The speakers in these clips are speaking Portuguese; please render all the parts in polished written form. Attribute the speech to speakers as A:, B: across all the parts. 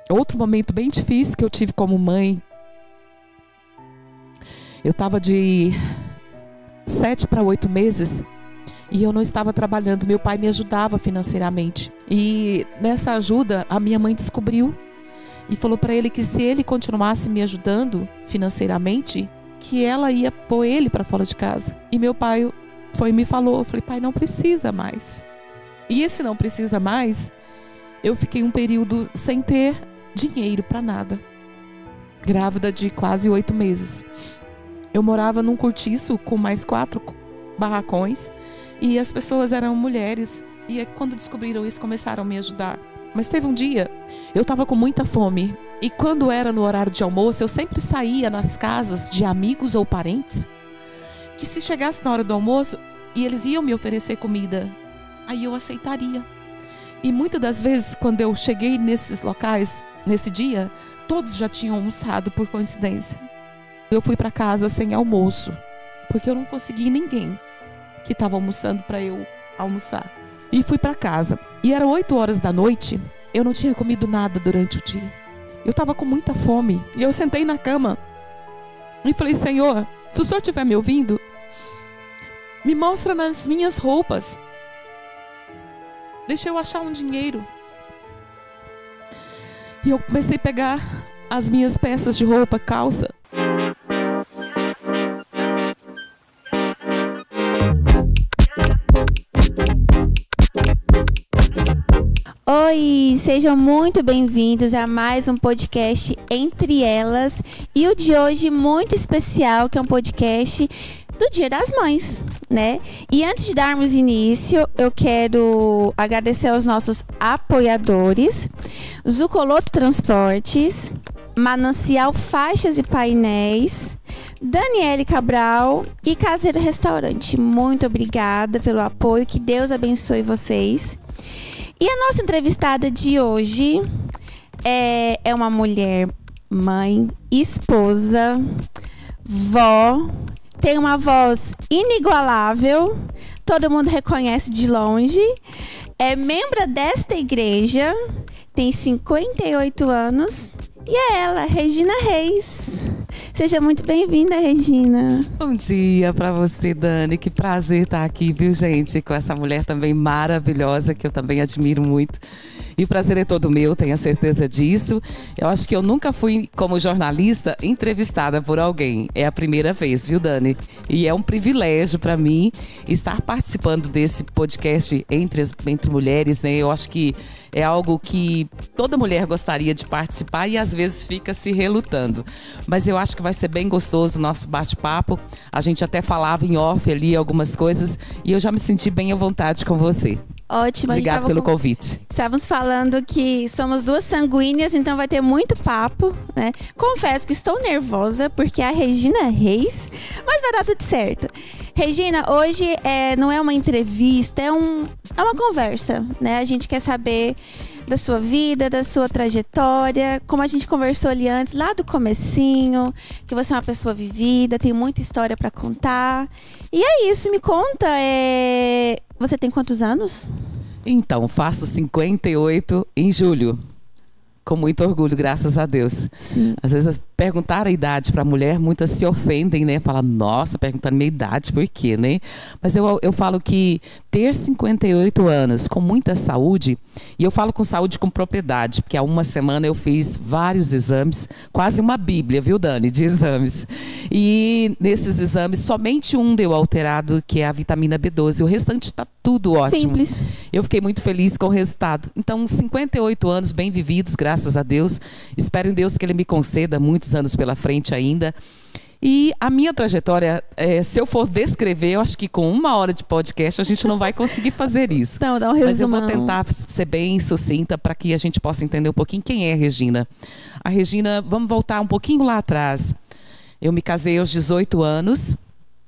A: Outro momento bem difícil que eu tive como mãe. Eu estava de 7 para 8 meses e eu não estava trabalhando. Meu pai me ajudava financeiramente. E nessa ajuda, a minha mãe descobriu e falou para ele que se ele continuasse me ajudando financeiramente, que ela ia pôr ele para fora de casa. E meu pai foi e me falou, eu falei, pai, não precisa mais. E esse não precisa mais, eu fiquei um período sem ter dinheiro para nada. Grávida de quase 8 meses. Eu morava num cortiço com mais 4 barracões e as pessoas eram mulheres. E quando descobriram isso, começaram a me ajudar. Mas teve um dia, eu estava com muita fome. E quando era no horário de almoço, eu sempre saía nas casas de amigos ou parentes, que se chegasse na hora do almoço e eles iam me oferecer comida, aí eu aceitaria. E muitas das vezes, quando eu cheguei nesses locais, nesse dia, todos já tinham almoçado por coincidência. Eu fui para casa sem almoço, porque eu não consegui ninguém que estava almoçando para eu almoçar. E fui para casa. E eram 8 horas da noite, eu não tinha comido nada durante o dia. Eu estava com muita fome. E eu sentei na cama e falei, Senhor, se o Senhor estiver me ouvindo, me mostra nas minhas roupas. Deixa eu achar um dinheiro. E eu comecei a pegar as minhas peças de roupa, calça.
B: Oi, sejam muito bem-vindos a mais um podcast Entre Elas. E o de hoje muito especial, que é um podcast do Dia das Mães, né? E antes de darmos início, eu quero agradecer aos nossos apoiadores, Zucoloto Transportes, Manancial Faixas e Painéis, Daniele Cabral e Caseiro Restaurante. Muito obrigada pelo apoio, que Deus abençoe vocês. E a nossa entrevistada de hoje é uma mulher, mãe, esposa, vó, tem uma voz inigualável, todo mundo reconhece de longe, é membro desta igreja, tem 58 anos e é ela, Regina Reis. Seja muito bem-vinda, Regina.
A: Bom dia para você, Dani. Que prazer estar aqui, viu, gente? Com essa mulher também maravilhosa, que eu também admiro muito. E o prazer é todo meu, tenho a certeza disso. Eu acho que eu nunca fui, como jornalista, entrevistada por alguém. É a primeira vez, viu, Dani? E é um privilégio para mim estar participando desse podcast entre mulheres, né? Eu acho que é algo que toda mulher gostaria de participar e às vezes fica se relutando. Mas eu acho que vai ser bem gostoso o nosso bate-papo. A gente até falava em off ali algumas coisas e eu já me senti bem à vontade com você.
B: Ótimo.
A: Obrigada pelo convite.
B: Estávamos falando que somos duas sanguíneas, então vai ter muito papo, né? Confesso que estou nervosa, porque é a Regina Reis, mas vai dar tudo certo. Regina, hoje não é uma entrevista, é uma conversa, né? A gente quer saber da sua vida, da sua trajetória, como a gente conversou ali antes, lá do comecinho, que você é uma pessoa vivida, tem muita história para contar. E é isso, me conta, você tem quantos anos?
A: Então, faço 58 em julho. Com muito orgulho, graças a Deus.
B: Sim.
A: Às vezes, perguntar a idade para a mulher, muitas se ofendem, né? Falam, nossa, perguntando minha idade, por quê, né? Mas eu falo que ter 58 anos com muita saúde, e eu falo com saúde com propriedade, porque há uma semana eu fiz vários exames, quase uma bíblia, viu, Dani, de exames. E nesses exames, somente um deu alterado, que é a vitamina B12. O restante está tudo ótimo.
B: Simples.
A: Eu fiquei muito feliz com o resultado. Então, 58 anos bem vividos, graças a Deus. Espero em Deus que Ele me conceda muitos anos pela frente ainda. E a minha trajetória, se eu for descrever, eu acho que com 1 hora de podcast a gente não vai conseguir fazer isso.
B: Então, dá um resumão.
A: Mas eu vou tentar ser bem sucinta para que a gente possa entender um pouquinho quem é a Regina. A Regina, vamos voltar um pouquinho lá atrás. Eu me casei aos 18 anos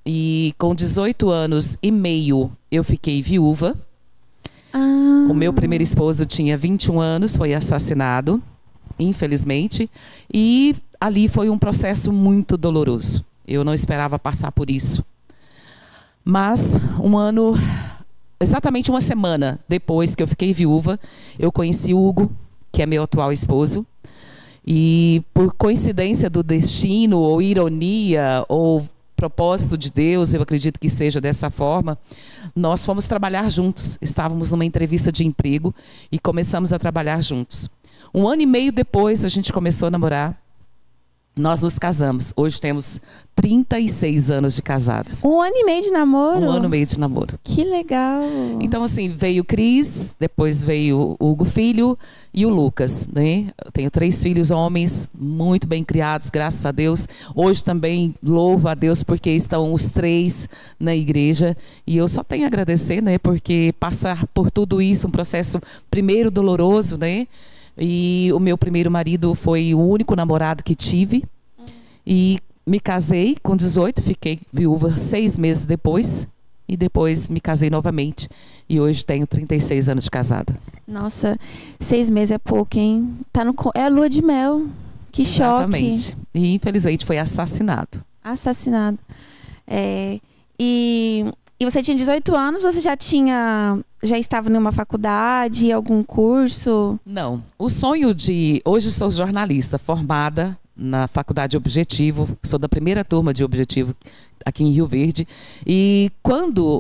A: e com 18 anos e meio eu fiquei viúva. O meu primeiro esposo tinha 21 anos, foi assassinado, infelizmente, e ali foi um processo muito doloroso. Eu não esperava passar por isso. Mas exatamente uma semana depois que eu fiquei viúva, eu conheci o Hugo, que é meu atual esposo. E por coincidência do destino, ou ironia, ou propósito de Deus, eu acredito que seja dessa forma, nós fomos trabalhar juntos. Estávamos numa entrevista de emprego e começamos a trabalhar juntos. 1 ano e meio depois, a gente começou a namorar. Nós nos casamos. Hoje temos 36 anos de casados.
B: 1 ano e meio de namoro?
A: 1 ano e meio de namoro.
B: Que legal.
A: Então, assim, veio o Cris, depois veio o Hugo Filho e o Lucas, né? Eu tenho 3 filhos homens, muito bem criados, graças a Deus. Hoje também louvo a Deus porque estão os 3 na igreja. E eu só tenho a agradecer, né? Porque passar por tudo isso, um processo primeiro doloroso, né? E o meu primeiro marido foi o único namorado que tive. E me casei com 18, fiquei viúva 6 meses depois. E depois me casei novamente. E hoje tenho 36 anos de casada.
B: Nossa, 6 meses é pouco, hein? É a lua de mel. Que
A: Exatamente.
B: choque.
A: E infelizmente foi assassinado.
B: Assassinado. E você tinha 18 anos, você já estava numa faculdade, algum curso?
A: Não. O sonho de... Hoje sou jornalista, formada na Faculdade Objetivo. Sou da primeira turma de Objetivo aqui em Rio Verde. E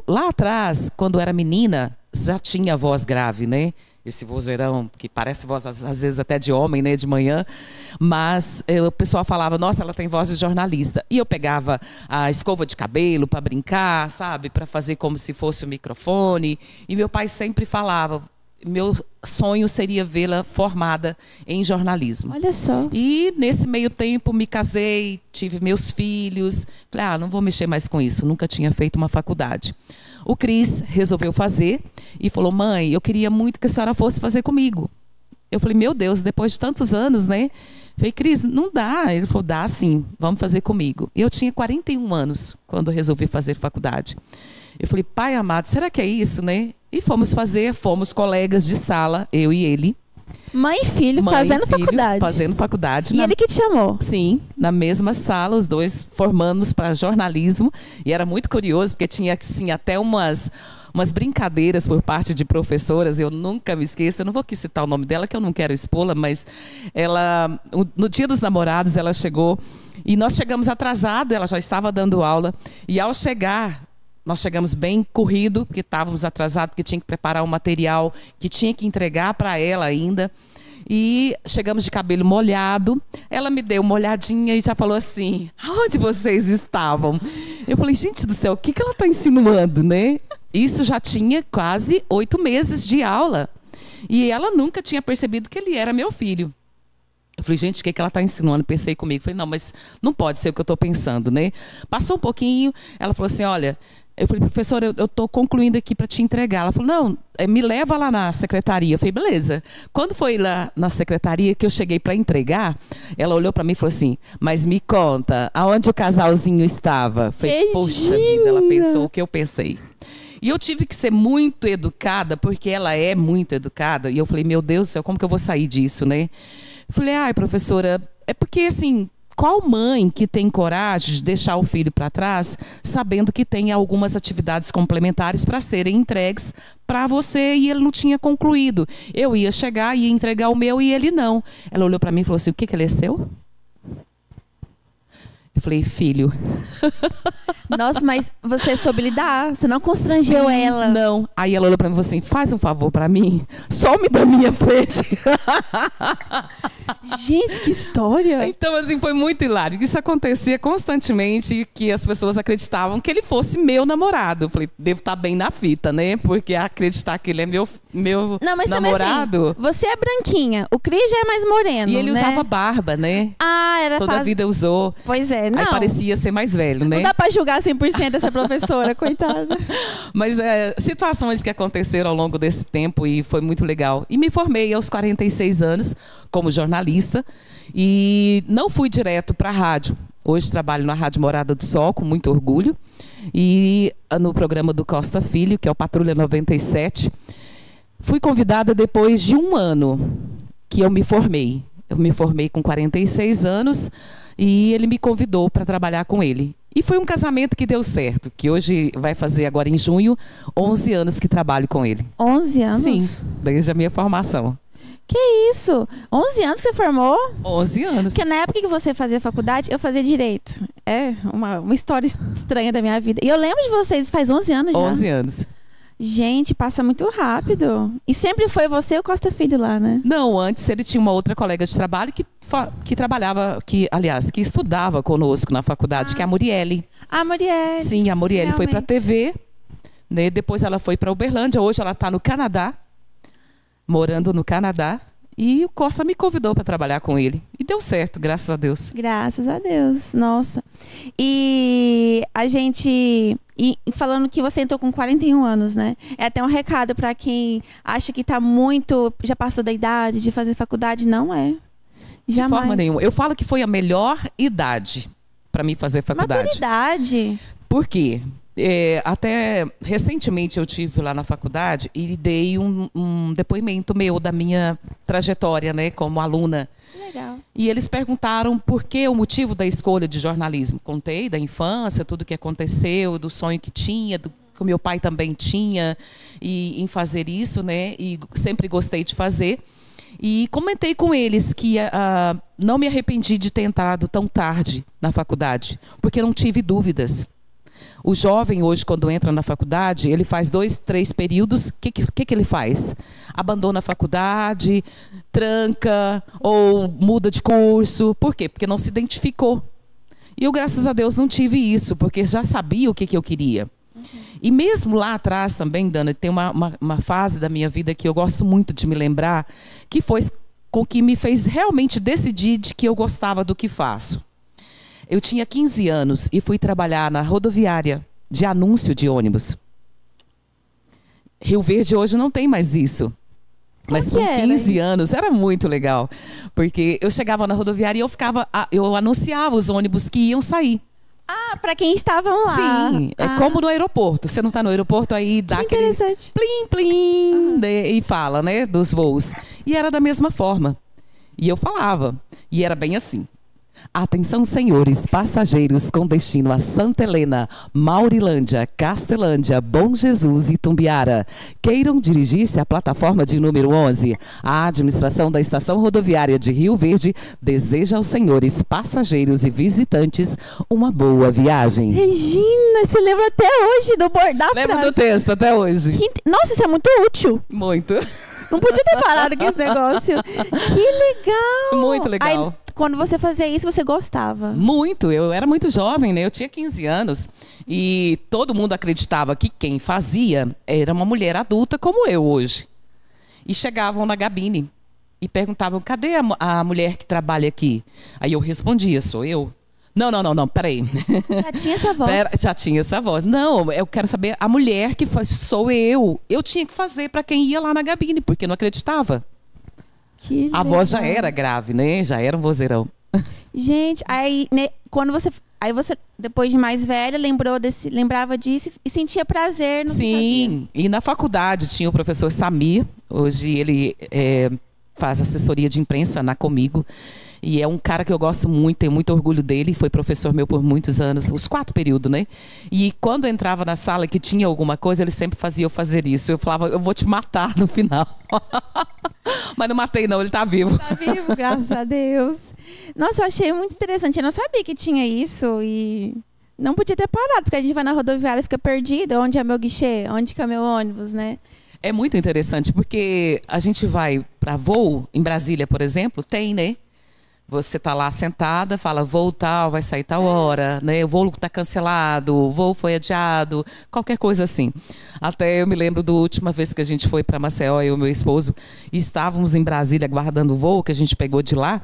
A: lá atrás, quando era menina, já tinha voz grave, né? Esse vozeirão que parece voz, às vezes, até de homem, né? De manhã. Mas o pessoal falava, nossa, ela tem voz de jornalista. E eu pegava a escova de cabelo para brincar, sabe? Para fazer como se fosse o microfone. E meu pai sempre falava, meu sonho seria vê-la formada em jornalismo.
B: Olha só.
A: E nesse meio tempo me casei, tive meus filhos. Falei, não vou mexer mais com isso. Nunca tinha feito uma faculdade. O Cris resolveu fazer e falou, mãe, eu queria muito que a senhora fosse fazer comigo. Eu falei, meu Deus, depois de tantos anos, né? Falei, Cris, não dá. Ele falou, dá sim, vamos fazer comigo. E eu tinha 41 anos quando resolvi fazer faculdade. Eu falei, pai amado, será que é isso, né? E fomos colegas de sala, eu e ele.
B: Mãe e filho fazendo faculdade.
A: Fazendo faculdade.
B: E ele que te chamou?
A: Sim, na mesma sala, os dois formamos para jornalismo. E era muito curioso, porque tinha assim, até umas brincadeiras por parte de professoras. Eu nunca me esqueço, eu não vou aqui citar o nome dela, que eu não quero expô-la, mas ela, no dia dos namorados, ela chegou e nós chegamos atrasados, ela já estava dando aula. E ao chegar, nós chegamos bem corrido, porque estávamos atrasados, porque tinha que preparar um material que tinha que entregar para ela ainda. E chegamos de cabelo molhado. Ela me deu uma olhadinha e já falou assim, aonde vocês estavam? Eu falei, gente do céu, o que ela está insinuando, né? Isso já tinha quase 8 meses de aula. E ela nunca tinha percebido que ele era meu filho. Eu falei, gente, o que ela está insinuando? Pensei comigo. Falei, não, mas não pode ser o que eu estou pensando, né? Passou um pouquinho, ela falou assim, olha... Eu falei, professora, eu estou concluindo aqui para te entregar. Ela falou, não, me leva lá na secretaria. Eu falei, beleza. Quando foi lá na secretaria que eu cheguei para entregar, ela olhou para mim e falou assim, mas me conta, aonde o casalzinho estava? Eu falei, poxa vida, ela pensou o que eu pensei. E eu tive que ser muito educada, porque ela é muito educada. E eu falei, meu Deus do céu, como que eu vou sair disso, né? Eu falei, ai, professora, é porque assim... Qual mãe que tem coragem de deixar o filho para trás, sabendo que tem algumas atividades complementares para serem entregues para você e ele não tinha concluído? Eu ia chegar e ia entregar o meu e ele não. Ela olhou para mim e falou assim, o que ele é seu? Eu falei, filho.
B: Nossa, mas você soube lidar, você não constrangeu
A: Sim,
B: ela.
A: Não. Aí ela olhou para mim e falou assim, faz um favor para mim, some da minha frente.
B: Gente, que história.
A: Então, assim, foi muito hilário. Isso acontecia constantemente, que as pessoas acreditavam que ele fosse meu namorado. Eu falei, devo estar bem na fita, né? Porque acreditar que ele é meu
B: não, mas
A: namorado...
B: Também, assim, você é branquinha, o Cris já é mais moreno,
A: e ele
B: né?
A: usava barba, né? Toda a vida usou.
B: Pois é, não.
A: Aí parecia ser mais velho, né?
B: Não dá pra julgar 100% essa professora, coitada.
A: Mas situações que aconteceram ao longo desse tempo e foi muito legal. E me formei aos 46 anos como jornalista e não fui direto para a rádio. Hoje trabalho na Rádio Morada do Sol, com muito orgulho. E no programa do Costa Filho, que é o Patrulha 97. Fui convidada depois de 1 ano que eu me formei. Eu me formei com 46 anos e ele me convidou para trabalhar com ele. E foi um casamento que deu certo, que hoje vai fazer agora em junho 11 anos que trabalho com ele.
B: 11 anos?
A: Sim, desde a minha formação.
B: Que isso? 11 anos que você formou?
A: 11 anos.
B: Porque na época que você fazia faculdade, eu fazia direito. É uma história estranha da minha vida. E eu lembro de vocês, faz 11 anos já.
A: 11 anos.
B: Gente, passa muito rápido. E sempre foi você e o Costa Filho lá, né?
A: Não, antes ele tinha uma outra colega de trabalho que trabalhava, que estudava conosco na faculdade, que é a Muriele.
B: A Muriele.
A: Sim, a Muriele foi para a
B: Realmente.
A: TV, né? Depois ela foi para Uberlândia, hoje ela está no Canadá, morando no Canadá. E o Costa me convidou para trabalhar com ele. E deu certo, graças a Deus.
B: Graças a Deus, nossa. E a gente, falando que você entrou com 41 anos, né? É até um recado para quem acha que tá muito, já passou da idade de fazer faculdade. Não é. Jamais.
A: De forma nenhuma. Eu falo que foi a melhor idade para mim fazer faculdade.
B: Maturidade.
A: Por quê? Até recentemente eu tive lá na faculdade e dei um depoimento meu da minha trajetória, né, como aluna.
B: Legal.
A: E eles perguntaram por que o motivo da escolha de jornalismo. Contei da infância, tudo que aconteceu, do sonho que tinha, do que o meu pai também tinha em fazer isso, né? E sempre gostei de fazer. E comentei com eles que não me arrependi de ter entrado tão tarde na faculdade, porque não tive dúvidas. O jovem hoje, quando entra na faculdade, ele faz 2, 3 períodos. O que ele faz? Abandona a faculdade, tranca ou muda de curso. Por quê? Porque não se identificou. E eu, graças a Deus, não tive isso, porque já sabia o que eu queria. E mesmo lá atrás também, Dana, tem uma fase da minha vida que eu gosto muito de me lembrar, que foi com que me fez realmente decidir de que eu gostava do que faço. Eu tinha 15 anos e fui trabalhar na rodoviária de anúncio de ônibus. Rio Verde hoje não tem mais isso. Mas com 15 anos era muito legal. Porque eu chegava na rodoviária e eu anunciava os ônibus que iam sair.
B: Ah, para quem estavam lá.
A: Sim, é como no aeroporto. Você não está no aeroporto, aí dá aquele plim, plim, e fala, né, dos voos. E era da mesma forma. E eu falava. E era bem assim. Atenção, senhores passageiros com destino a Santa Helena, Maurilândia, Castelândia, Bom Jesus e Tumbiara. Queiram dirigir-se à plataforma de número 11. A administração da Estação Rodoviária de Rio Verde deseja aos senhores passageiros e visitantes uma boa viagem.
B: Regina, você lembra até hoje do bordar?
A: Lembro do texto até hoje.
B: Nossa, isso é muito útil.
A: Muito.
B: Não podia ter parado com esse negócio. Que legal.
A: Muito legal.
B: Aí, quando você fazia isso, você gostava?
A: Muito. Eu era muito jovem, né? Eu tinha 15 anos. E todo mundo acreditava que quem fazia era uma mulher adulta como eu hoje. E chegavam na cabine e perguntavam, cadê a mulher que trabalha aqui? Aí eu respondia, sou eu. Não, peraí.
B: Já tinha essa voz?
A: Já tinha essa voz. Não, eu quero saber a mulher que faz, sou eu. Eu tinha que fazer para quem ia lá na cabine, porque eu não acreditava.
B: Que
A: a voz já era grave, né? Já era um vozeirão.
B: Gente, aí quando você depois de mais velha lembrava disso e sentia prazer no que fazia.
A: Sim, e na faculdade tinha o professor Samir. Hoje ele faz assessoria de imprensa na Comigo. E é um cara que eu gosto muito, tenho muito orgulho dele. Foi professor meu por muitos anos, os 4 períodos, né? E quando eu entrava na sala que tinha alguma coisa, ele sempre fazia eu fazer isso. Eu falava, eu vou te matar no final. Mas não matei não, ele tá vivo.
B: Tá vivo, graças a Deus. Nossa, eu achei muito interessante. Eu não sabia que tinha isso e não podia ter parado, porque a gente vai na rodoviária e fica perdido. Onde é meu guichê? Onde que é meu ônibus, né?
A: É muito interessante, porque a gente vai para voo, em Brasília, por exemplo, tem, né? Você tá lá sentada, fala, voo tal, vai sair tal hora, né? O voo tá cancelado, o voo foi adiado, qualquer coisa assim. Até eu me lembro da última vez que a gente foi para Maceió, eu e meu esposo, e estávamos em Brasília aguardando o voo que a gente pegou de lá,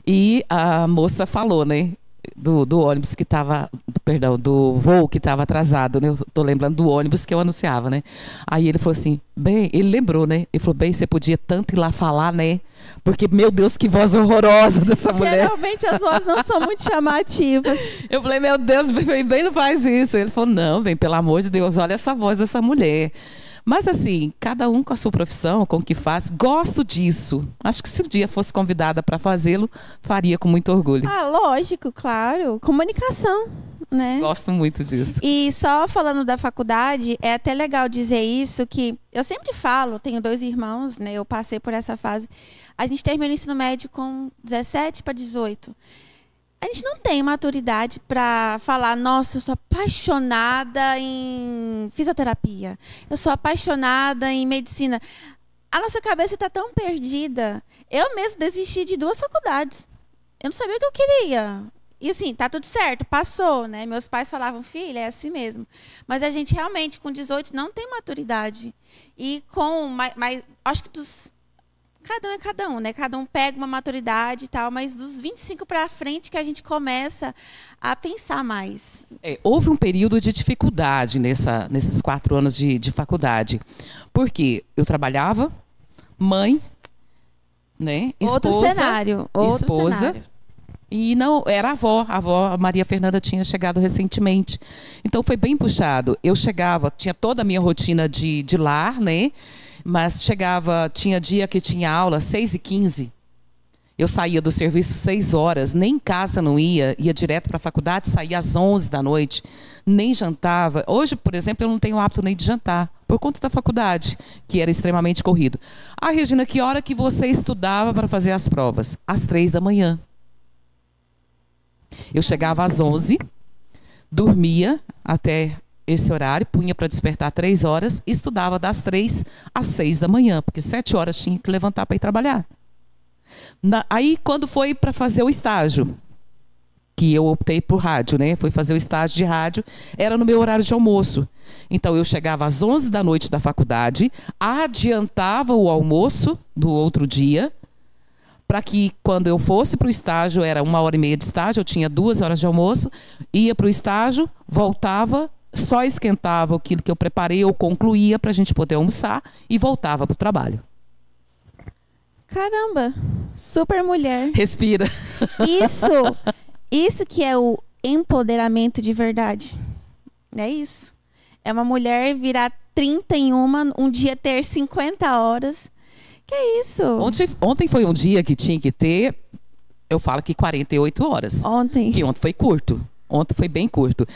A: e a moça falou, né? Do ônibus que estava, perdão, do voo que estava atrasado, né? Eu tô lembrando do ônibus que eu anunciava, né? Aí ele falou assim, bem, ele lembrou, né? Ele falou, bem, você podia tanto ir lá falar, né? Porque, meu Deus, que voz horrorosa dessa mulher.
B: Geralmente as vozes não são muito chamativas.
A: Eu falei, meu Deus, bem, não faz isso. Ele falou, não, bem, pelo amor de Deus, olha essa voz dessa mulher. Mas assim, cada um com a sua profissão, com o que faz, gosto disso. Acho que se um dia fosse convidada para fazê-lo, faria com muito orgulho.
B: Ah, lógico, claro. Comunicação. né?
A: Gosto muito disso.
B: E só falando da faculdade, é até legal dizer isso, que eu sempre falo, tenho 2 irmãos, né? Eu passei por essa fase. A gente termina o ensino médio com 17 para 18. A gente não tem maturidade para falar, nossa, eu sou apaixonada em fisioterapia. Eu sou apaixonada em medicina. A nossa cabeça está tão perdida. Eu mesmo desisti de 2 faculdades. Eu não sabia o que eu queria. E assim, tá tudo certo, passou, né? Meus pais falavam, filha, é assim mesmo. Mas a gente realmente, com 18, não tem maturidade. E com mais acho que cada um é cada um, né? Cada um pega uma maturidade e tal, mas dos 25 para frente que a gente começa a pensar mais.
A: Houve um período de dificuldade nesses 4 anos de faculdade. Porque eu trabalhava, mãe, né?
B: Outro cenário.
A: E não, era a avó Maria Fernanda tinha chegado recentemente. Então foi bem puxado. Eu chegava, tinha toda a minha rotina de lar, né? Mas chegava, tinha dia que tinha aula 6h15. Eu saía do serviço 6 horas, nem em casa não ia direto para a faculdade, saía às 11 da noite, nem jantava. Hoje, por exemplo, eu não tenho hábito nem de jantar, por conta da faculdade, que era extremamente corrido. Ah, Regina, que hora que você estudava para fazer as provas? Às 3 da manhã. Eu chegava às 11, dormia até esse horário, punha para despertar 3 horas, e estudava das 3 às 6 da manhã, porque 7 horas tinha que levantar para ir trabalhar. Aí, quando foi para fazer o estágio, que eu optei por rádio, né? Fui fazer o estágio de rádio, era no meu horário de almoço. Então, eu chegava às 11 da noite da faculdade, adiantava o almoço do outro dia, para que quando eu fosse para o estágio, era 1h30 de estágio, eu tinha 2 horas de almoço, ia para o estágio, voltava, só esquentava aquilo que eu preparei ou concluía para a gente poder almoçar e voltava para o trabalho.
B: Caramba, super mulher.
A: Respira.
B: Isso que é o empoderamento de verdade. É isso. É uma mulher virar 31, um dia ter 50 horas. Que é isso?
A: Ontem foi um dia que tinha que ter, eu falo que 48 horas.
B: Ontem.
A: Que ontem foi curto. Ontem foi bem curto.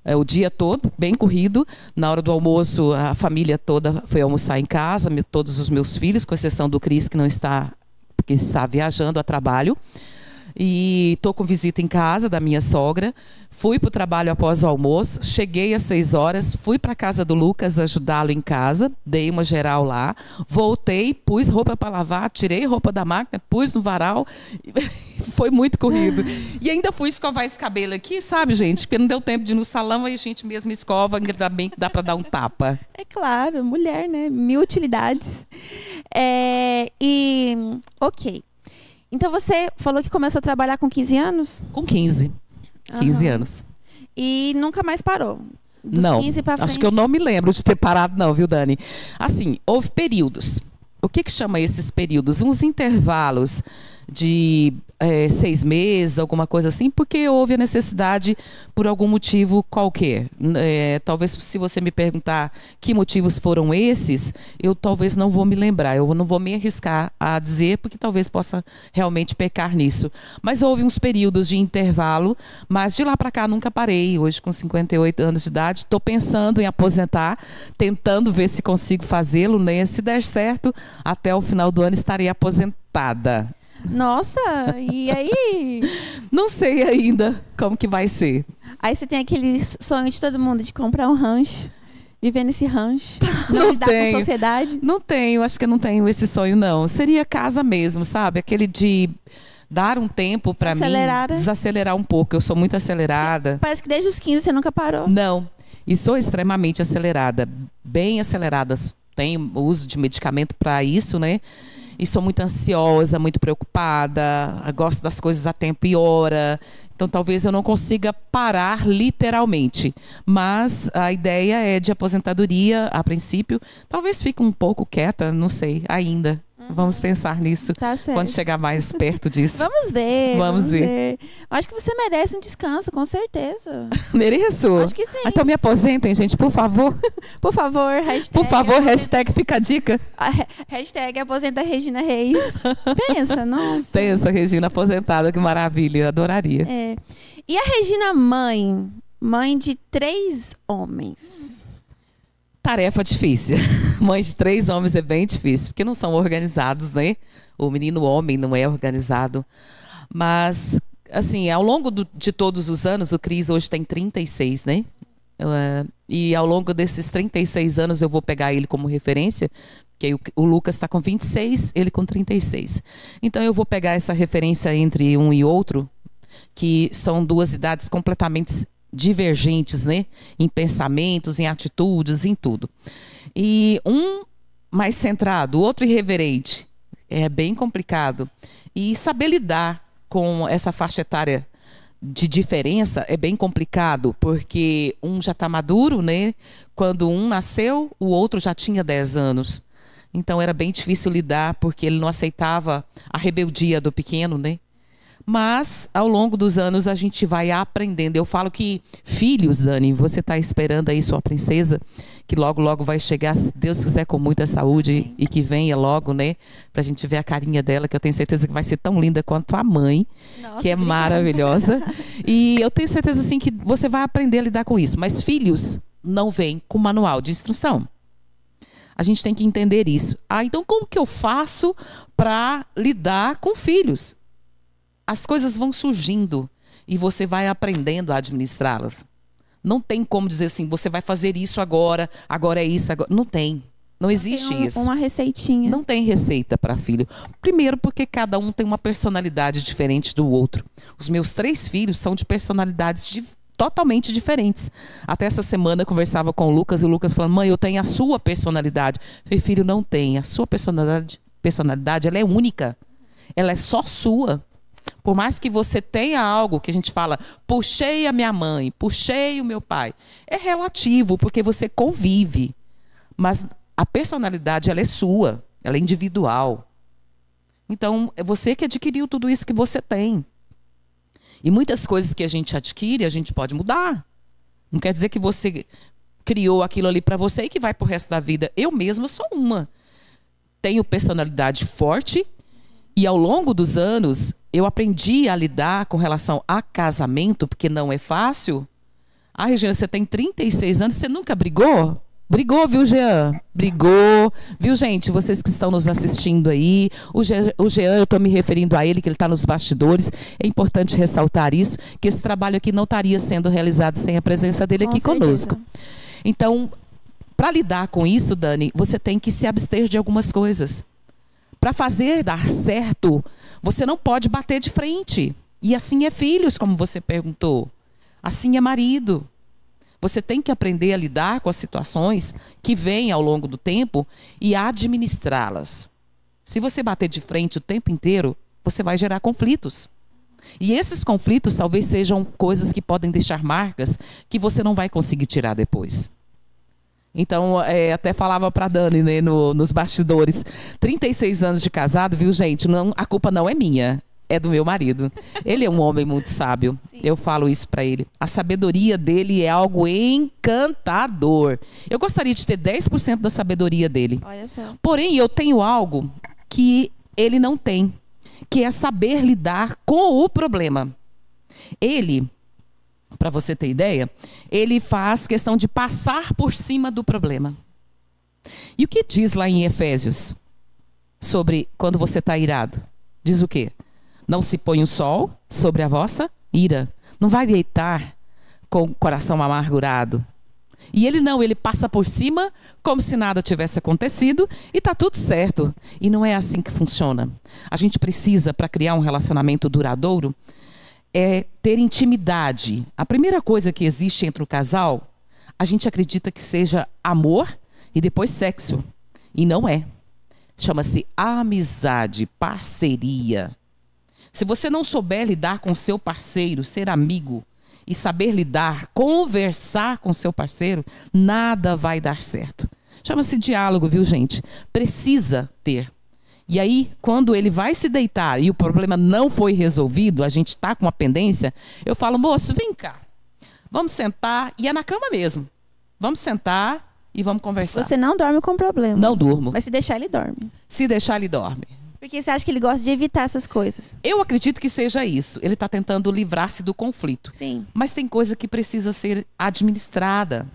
A: O dia todo, bem corrido. Na hora do almoço, a família toda foi almoçar em casa, todos os meus filhos, com exceção do Cris, que não está, porque está viajando a trabalho. E estou com visita em casa da minha sogra. Fui para o trabalho após o almoço. Cheguei às 6 horas. Fui para a casa do Lucas ajudá-lo em casa. Dei uma geral lá. Voltei, pus roupa para lavar. Tirei roupa da máquina, pus no varal. Foi muito corrido. E ainda fui escovar esse cabelo aqui, sabe, gente? Porque não deu tempo de ir no salão. Aí a gente mesmo escova. Ainda bem que dá para dar um tapa.
B: É claro, mulher, né? 1000 utilidades. Ok. Então, você falou que começou a trabalhar com 15 anos?
A: Com 15. 15 anos.
B: E nunca mais parou? Dos
A: não,
B: 15 pra frente?
A: Acho que eu não me lembro de ter parado não, viu, Dani? Assim, houve períodos. O que chama esses períodos? Uns intervalos de 6 meses, alguma coisa assim, porque houve a necessidade por algum motivo qualquer. Talvez, se você me perguntar que motivos foram esses, eu talvez não vou me lembrar, eu não vou me arriscar a dizer, porque talvez possa realmente pecar nisso. Mas houve uns períodos de intervalo, mas de lá para cá nunca parei. Hoje, com 58 anos de idade, estou pensando em aposentar, tentando ver se consigo fazê-lo, né? Se der certo, até o final do ano estarei aposentada.
B: Nossa, e aí?
A: Não sei ainda como que vai ser.
B: Aí você tem aquele sonho de todo mundo de comprar um rancho, viver nesse rancho,
A: não
B: lidar
A: tenho.
B: com a sociedade?
A: Não tenho, acho que eu não tenho esse sonho, não. Seria casa mesmo, sabe? Aquele de dar um tempo para mim, desacelerar um pouco. Eu sou muito acelerada.
B: Parece que desde os 15 você nunca parou.
A: Não, e sou extremamente acelerada, bem acelerada. Tenho uso de medicamento para isso, né? E sou muito ansiosa, muito preocupada, gosto das coisas a tempo e hora. Então, talvez eu não consiga parar literalmente. Mas a ideia é de aposentadoria, a princípio. Talvez fique um pouco quieta, não sei, ainda. Vamos pensar nisso
B: tá certo.
A: Quando chegar mais perto disso.
B: Vamos ver.
A: Vamos ver.
B: Acho que você merece um descanso, com certeza.
A: Mereço.
B: Acho que sim.
A: Então me aposentem, gente, por favor.
B: Por favor, hashtag.
A: Por favor, hashtag fica a dica.
B: Hashtag aposenta Regina Reis. Pensa, nossa.
A: Pensa, Regina aposentada, que maravilha, adoraria.
B: E a Regina mãe? Mãe de 3 homens.
A: Tarefa difícil. Mãe de 3 homens é bem difícil, porque não são organizados, né? O menino homem não é organizado. Mas, assim, ao longo de todos os anos, o Cris hoje tem 36, né? E ao longo desses 36 anos eu vou pegar ele como referência, porque o Lucas está com 26, ele com 36. Então eu vou pegar essa referência entre um e outro, que são 2 idades completamente divergentes, né? Em pensamentos, em atitudes, em tudo. E um mais centrado, o outro irreverente. É bem complicado. E saber lidar com essa faixa etária de diferença é bem complicado, porque um já está maduro, né? Quando um nasceu, o outro já tinha 10 anos. Então era bem difícil lidar, porque ele não aceitava a rebeldia do pequeno, né? Mas, ao longo dos anos, a gente vai aprendendo. Eu falo que filhos, Dani, você está esperando aí sua princesa, que logo, logo vai chegar, se Deus quiser, com muita saúde, e que venha logo, né? Pra gente ver a carinha dela, que eu tenho certeza que vai ser tão linda quanto a mãe. Nossa, que é obrigada. Maravilhosa. E eu tenho certeza, assim, que você vai aprender a lidar com isso. Mas filhos não vêm com manual de instrução. A gente tem que entender isso. Então como que eu faço para lidar com filhos? As coisas vão surgindo e você vai aprendendo a administrá-las. Não tem como dizer assim, você vai fazer isso agora é isso agora. Não tem. Não existe isso.
B: Uma receitinha.
A: Não tem receita para filho. Primeiro porque cada um tem uma personalidade diferente do outro. Os meus 3 filhos são de personalidades totalmente diferentes. Até essa semana eu conversava com o Lucas e o Lucas falando, mãe, eu tenho a sua personalidade. Eu falei, filho, não tem. A sua personalidade ela é única. Ela é só sua. Por mais que você tenha algo que a gente fala, puxei a minha mãe, puxei o meu pai. É relativo, porque você convive. Mas a personalidade, ela é sua, ela é individual. Então, é você que adquiriu tudo isso que você tem. E muitas coisas que a gente adquire, a gente pode mudar. Não quer dizer que você criou aquilo ali para você e que vai pro resto da vida. Eu mesma sou uma. Tenho personalidade forte e ao longo dos anos eu aprendi a lidar com relação a casamento, porque não é fácil. Ah, Regina, você tem 36 anos, você nunca brigou? Brigou, viu, Jean? Brigou. Viu, gente? Vocês que estão nos assistindo aí. O Jean, eu estou me referindo a ele, que ele está nos bastidores. É importante ressaltar isso, que esse trabalho aqui não estaria sendo realizado sem a presença dele aqui conosco. Então, para lidar com isso, Dani, você tem que se abster de algumas coisas. Para fazer dar certo, você não pode bater de frente. E assim é filhos, como você perguntou. Assim é marido. Você tem que aprender a lidar com as situações que vêm ao longo do tempo e administrá-las. Se você bater de frente o tempo inteiro, você vai gerar conflitos. E esses conflitos talvez sejam coisas que podem deixar marcas que você não vai conseguir tirar depois. Então, até falava para a Dani, né, nos bastidores, 36 anos de casado, viu, gente? Não, a culpa não é minha, é do meu marido. Ele é um homem muito sábio. Sim. Eu falo isso para ele. A sabedoria dele é algo encantador. Eu gostaria de ter 10% da sabedoria dele.
B: Olha só.
A: Porém, eu tenho algo que ele não tem, que é saber lidar com o problema. Ele, para você ter ideia, ele faz questão de passar por cima do problema. E o que diz lá em Efésios sobre quando você está irado? Diz o quê? Não se põe o sol sobre a vossa ira. Não vai deitar com o coração amargurado. E ele passa por cima como se nada tivesse acontecido e está tudo certo. E não é assim que funciona. A gente precisa, para criar um relacionamento duradouro, ter intimidade. A primeira coisa que existe entre o casal, a gente acredita que seja amor e depois sexo. E não é. Chama-se amizade, parceria. Se você não souber lidar com seu parceiro, ser amigo e saber lidar, conversar com seu parceiro, nada vai dar certo. Chama-se diálogo, viu, gente? Precisa ter. E aí, quando ele vai se deitar e o problema não foi resolvido, a gente está com uma pendência, eu falo, moço, vem cá, vamos sentar, e é na cama mesmo. Vamos sentar e vamos conversar.
B: Você não dorme com problema.
A: Não durmo.
B: Mas se deixar, ele dorme.
A: Se deixar, ele dorme.
B: Porque você acha que ele gosta de evitar essas coisas?
A: Eu acredito que seja isso. Ele está tentando livrar-se do conflito.
B: Sim.
A: Mas tem coisa que precisa ser administrada.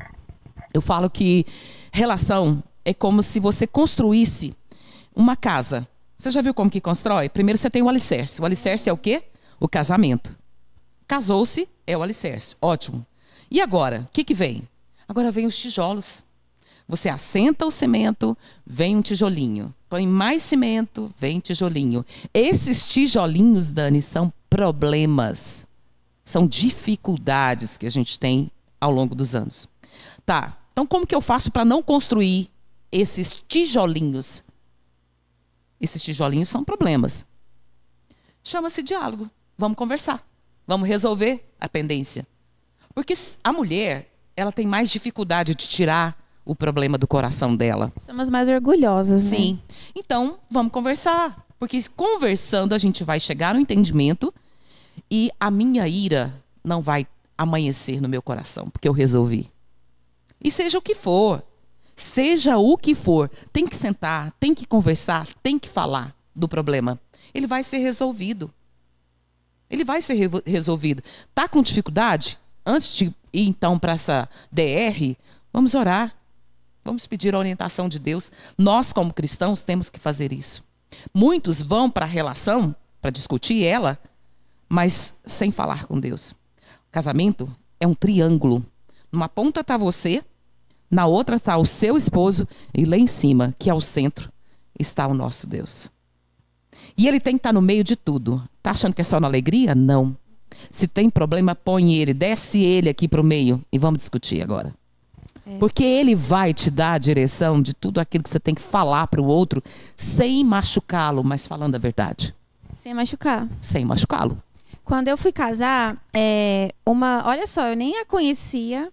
A: Eu falo que relação é como se você construísse uma casa. Você já viu como que constrói? Primeiro você tem o alicerce. O alicerce é o quê? O casamento. Casou-se, é o alicerce. Ótimo. E agora? O que vem? Agora vem os tijolos. Você assenta o cimento, vem um tijolinho. Põe mais cimento, vem tijolinho. Esses tijolinhos, Dani, são problemas. São dificuldades que a gente tem ao longo dos anos. Tá, então como que eu faço para não construir esses tijolinhos? Esses tijolinhos são problemas. Chama-se diálogo. Vamos conversar. Vamos resolver a pendência. Porque a mulher, ela tem mais dificuldade de tirar o problema do coração dela.
B: Somos mais orgulhosas, né?
A: Sim. Então, vamos conversar. Porque conversando a gente vai chegar no entendimento e a minha ira não vai amanhecer no meu coração, porque eu resolvi. E seja o que for. Seja o que for. Tem que sentar, tem que conversar, tem que falar do problema. Ele vai ser resolvido. Ele vai ser resolvido. Tá com dificuldade? Antes de ir então para essa DR, vamos orar. Vamos pedir a orientação de Deus. Nós, como cristãos, temos que fazer isso. Muitos vão para a relação, para discutir ela, mas sem falar com Deus. O casamento é um triângulo. Numa ponta está você, na outra está o seu esposo, e lá em cima, que é o centro, está o nosso Deus. E ele tem que estar no meio de tudo. Está achando que é só na alegria? Não. Se tem problema, põe ele, desce ele aqui para o meio e vamos discutir agora. Porque ele vai te dar a direção de tudo aquilo que você tem que falar para o outro, sem machucá-lo, mas falando a verdade.
B: Sem machucar.
A: Sem machucá-lo.
B: Quando eu fui casar, olha só, eu nem a conhecia.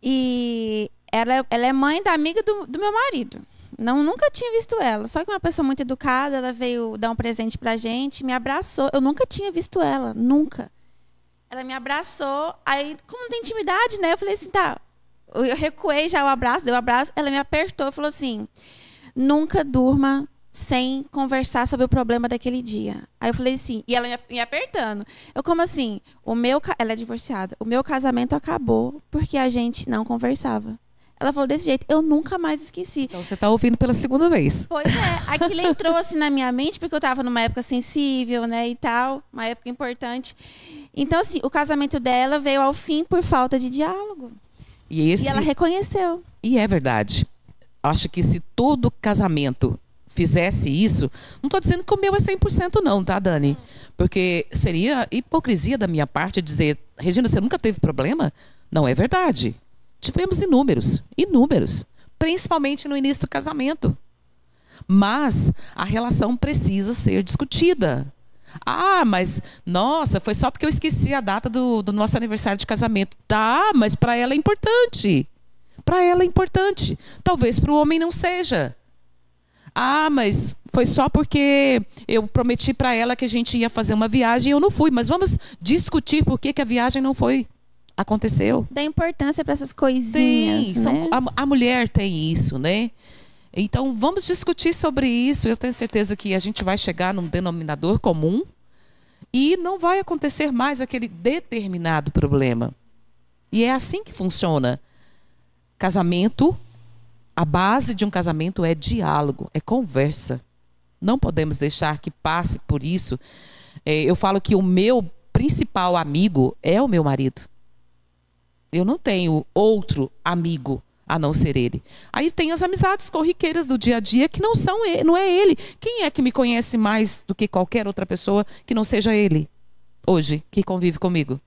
B: E ela é mãe da amiga do meu marido. Nunca tinha visto ela. Só que uma pessoa muito educada, ela veio dar um presente pra gente, me abraçou. Eu nunca tinha visto ela, nunca. Ela me abraçou, aí, como não tem intimidade, né? Eu falei assim, tá. Eu recuei já o abraço, deu o abraço. Ela me apertou e falou assim, nunca durma sem conversar sobre o problema daquele dia. Aí eu falei assim, e ela me apertando. Eu, como assim? Ela é divorciada. O meu casamento acabou porque a gente não conversava. Ela falou desse jeito, eu nunca mais esqueci.
A: Então você está ouvindo pela segunda vez.
B: Pois é, aquilo entrou assim na minha mente, porque eu estava numa época sensível, né, e tal, uma época importante. Então, assim, o casamento dela veio ao fim por falta de diálogo. E ela reconheceu.
A: E é verdade. Acho que se todo casamento fizesse isso, não estou dizendo que o meu é 100% não, tá, Dani? Porque seria hipocrisia da minha parte dizer, Regina, você nunca teve problema? Não é verdade. Tivemos inúmeros, principalmente no início do casamento. Mas a relação precisa ser discutida. Ah, mas, nossa, foi só porque eu esqueci a data do nosso aniversário de casamento. Tá, mas para ela é importante. Para ela é importante. Talvez para o homem não seja. Ah, mas foi só porque eu prometi para ela que a gente ia fazer uma viagem e eu não fui. Mas vamos discutir por que a viagem não aconteceu.
B: Dá importância para essas coisinhas, né?
A: A mulher tem isso, né? Então, vamos discutir sobre isso. Eu tenho certeza que a gente vai chegar num denominador comum e não vai acontecer mais aquele determinado problema. E é assim que funciona. Casamento, a base de um casamento é diálogo, é conversa. Não podemos deixar que passe por isso. Eu falo que o meu principal amigo é o meu marido. Eu não tenho outro amigo a não ser ele. Aí tem as amizades corriqueiras do dia a dia que não é ele. Quem é que me conhece mais do que qualquer outra pessoa que não seja ele hoje, que convive comigo?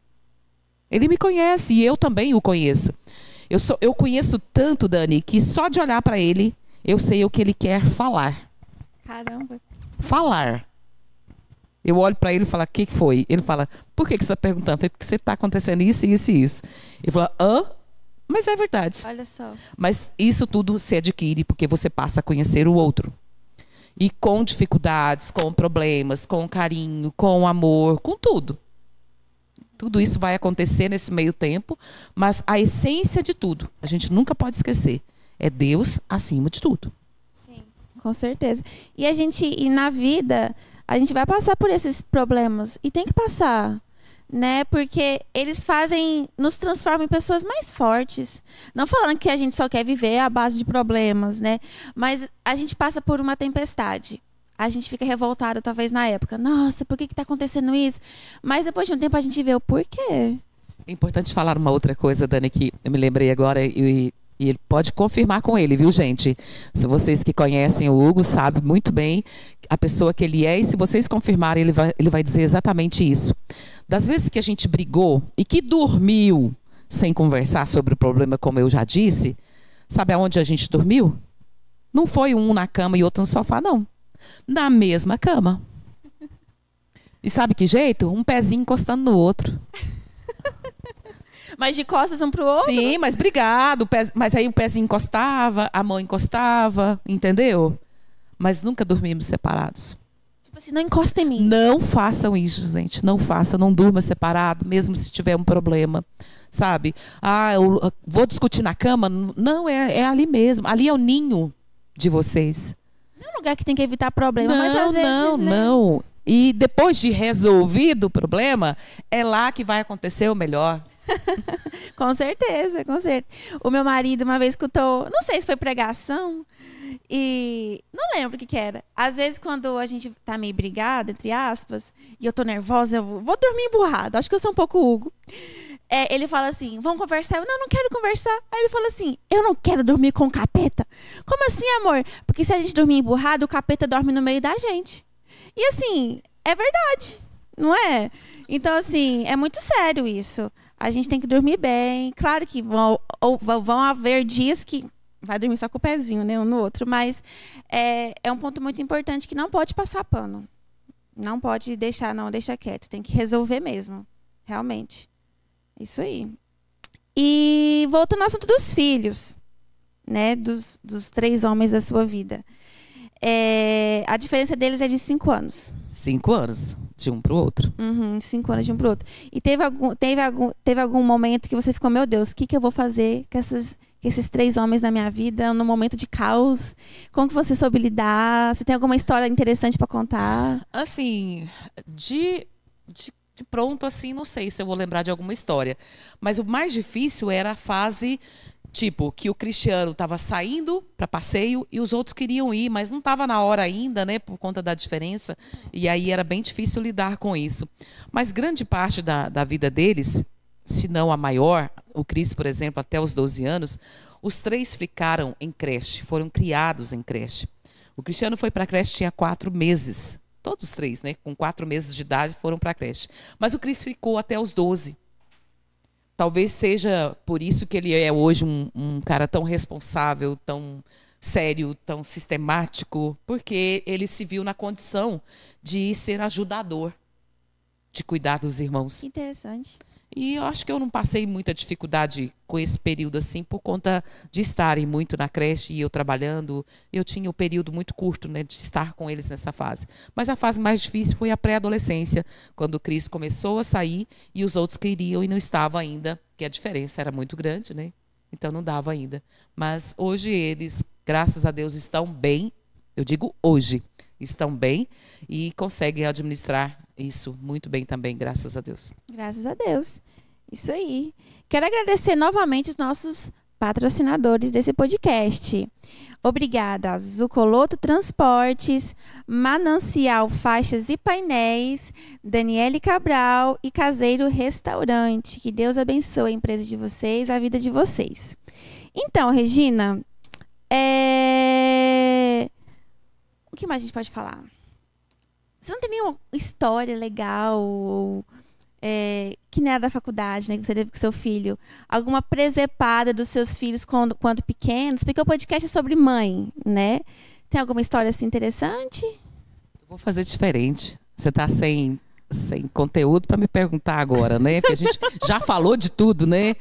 A: Ele me conhece e eu também o conheço. Eu conheço tanto, Dani, que só de olhar para ele, eu sei o que ele quer falar.
B: Caramba.
A: Falar. Eu olho para ele e falo, o que foi? Ele fala, por que você está perguntando? Eu falei, porque você está acontecendo isso, isso e isso. Ele fala, hã? Mas é verdade.
B: Olha só.
A: Mas isso tudo se adquire porque você passa a conhecer o outro. E com dificuldades, com problemas, com carinho, com amor, com tudo. Tudo isso vai acontecer nesse meio tempo, mas a essência de tudo, a gente nunca pode esquecer, é Deus acima de tudo.
B: Sim. Com certeza. E na vida, a gente vai passar por esses problemas. E tem que passar, né? Porque eles nos transformam em pessoas mais fortes. Não falando que a gente só quer viver à base de problemas, né? Mas a gente passa por uma tempestade. A gente fica revoltado, talvez, na época. Nossa, por que está acontecendo isso? Mas depois de um tempo a gente vê o porquê.
A: É importante falar uma outra coisa, Dani, que eu me lembrei agora e ele pode confirmar com ele, viu, gente? Se vocês que conhecem o Hugo sabem muito bem a pessoa que ele é, e se vocês confirmarem, ele vai dizer exatamente isso. Das vezes que a gente brigou e que dormiu sem conversar sobre o problema, como eu já disse, sabe aonde a gente dormiu? Não foi um na cama e outro no sofá, não. Na mesma cama. E sabe que jeito? Um pezinho encostando no outro.
B: Mas de costas um pro outro?
A: Sim, mas brigado. Mas aí o pezinho encostava, a mão encostava, entendeu? Mas nunca dormimos separados.
B: Tipo assim, não encosta em mim.
A: Não façam isso, gente. Não façam, não durma separado, mesmo se tiver um problema. Sabe? Ah, eu vou discutir na cama? Não, é ali mesmo. Ali é o ninho de vocês.
B: Não é um lugar que tem que evitar problema, mas às vezes, né?
A: Não. E depois de resolvido o problema, é lá que vai acontecer o melhor.
B: Com certeza, com certeza. O meu marido uma vez escutou, não sei se foi pregação, e não lembro o que era. Às vezes, quando a gente tá meio brigado, entre aspas, e eu tô nervosa, eu vou dormir emburrado. Acho que eu sou um pouco Hugo. Ele fala assim, vamos conversar? Eu, não quero conversar. Aí ele fala assim, eu não quero dormir com o capeta. Como assim, amor? Porque se a gente dormir emburrado, o capeta dorme no meio da gente. E assim, é verdade, não é? Então, assim, é muito sério isso. A gente tem que dormir bem. Claro que vão haver dias que vai dormir só com o pezinho, né, um no outro. Mas é um ponto muito importante que não pode passar pano. Não pode deixar, não, deixa quieto. Tem que resolver mesmo, realmente. Isso aí. E voltando ao assunto dos filhos, né, dos 3 homens da sua vida. A diferença deles é de 5 anos.
A: 5 anos, de um para o outro.
B: 5 anos de um para o outro. E teve algum momento que você ficou, meu Deus, o que eu vou fazer com esses 3 homens na minha vida, no momento de caos? Como que você soube lidar? Você tem alguma história interessante para contar?
A: Assim, de pronto, assim, não sei se eu vou lembrar de alguma história. Mas o mais difícil era a fase... Tipo, que o Cristiano estava saindo para passeio e os outros queriam ir, mas não estava na hora ainda, né, por conta da diferença. E aí era bem difícil lidar com isso. Mas grande parte da vida deles, se não a maior, o Cris, por exemplo, até os 12 anos, os 3 ficaram em creche, foram criados em creche. O Cristiano foi para a creche, tinha 4 meses. Todos os 3, né, com 4 meses de idade, foram para a creche. Mas o Cris ficou até os 12. Talvez seja por isso que ele é hoje um cara tão responsável, tão sério, tão sistemático, porque ele se viu na condição de ser ajudador, de cuidar dos irmãos.
B: Interessante.
A: E eu acho que eu não passei muita dificuldade com esse período assim, por conta de estarem muito na creche e eu trabalhando. Eu tinha um período muito curto, né, de estar com eles nessa fase. Mas a fase mais difícil foi a pré-adolescência, quando o Cris começou a sair e os outros queriam e não estavam ainda, porque a diferença era muito grande, né? Então não dava ainda. Mas hoje eles, graças a Deus, estão bem. Eu digo hoje, estão bem e conseguem administrar isso muito bem também, graças a Deus.
B: Graças a Deus. Isso aí. Quero agradecer novamente os nossos patrocinadores desse podcast. Obrigada a Zucoloto Transportes, Manancial Faixas e Painéis, Daniele Cabral e Caseiro Restaurante. Que Deus abençoe a empresa de vocês, a vida de vocês. Então, Regina, o que mais a gente pode falar? Você não tem nenhuma história legal que nem era da faculdade, né, que você teve com seu filho? Alguma presepada dos seus filhos quando pequenos? Porque o podcast é sobre mãe, né? Tem alguma história assim interessante?
A: Vou fazer diferente. Você está sem conteúdo para me perguntar agora, né? Porque a gente já falou de tudo, né?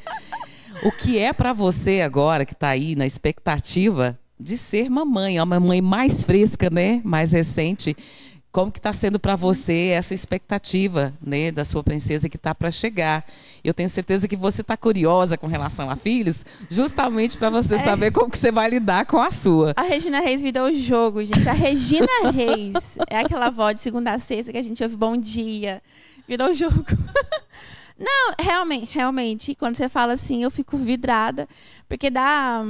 A: O que é para você agora, que está aí na expectativa de ser mamãe? É uma mãe mais fresca, né? Mais recente. Como que está sendo para você essa expectativa, né, da sua princesa que está para chegar? Eu tenho certeza que você está curiosa com relação a filhos, justamente para você saber como que você vai lidar com a sua.
B: A Regina Reis virou o jogo, gente. A Regina Reis é aquela voz de segunda a sexta que a gente ouve bom dia. Virou o jogo. Não, realmente, quando você fala assim, eu fico vidrada, porque dá...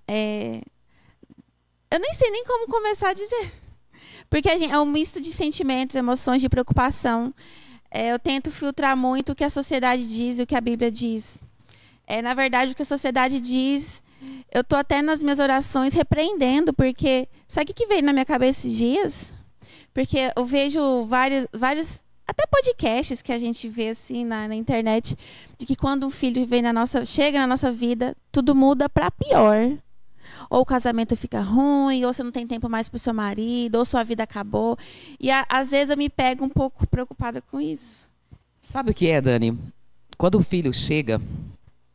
B: Eu nem sei nem como começar a dizer. Porque é um misto de sentimentos, emoções, de preocupação. Eu tento filtrar muito o que a sociedade diz e o que a Bíblia diz. Na verdade, o que a sociedade diz, eu estou até nas minhas orações repreendendo, porque... Sabe o que veio na minha cabeça esses dias? Porque eu vejo vários até podcasts que a gente vê assim na internet, de que quando um filho chega na nossa vida, tudo muda para pior. Ou o casamento fica ruim, ou você não tem tempo mais para o seu marido, ou sua vida acabou. E às vezes eu me pego um pouco preocupada com isso.
A: Sabe o que é, Dani? Quando o filho chega,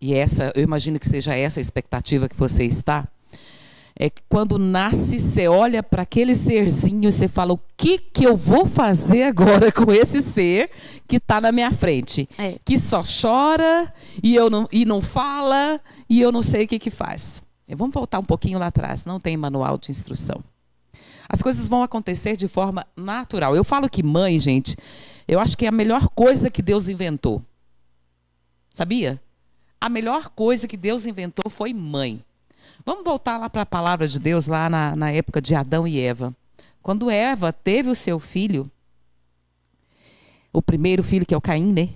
A: e eu imagino que seja essa a expectativa que você está, é que quando nasce, você olha para aquele serzinho e você fala, o que eu vou fazer agora com esse ser que está na minha frente? Que só chora, e não fala, e eu não sei o que faz. Vamos voltar um pouquinho lá atrás. Não tem manual de instrução. As coisas vão acontecer de forma natural. Eu falo que mãe, gente, eu acho que é a melhor coisa que Deus inventou. Sabia? A melhor coisa que Deus inventou foi mãe. Vamos voltar lá para a palavra de Deus, lá na época de Adão e Eva. Quando Eva teve o seu filho, o primeiro filho, que é o Caim, né?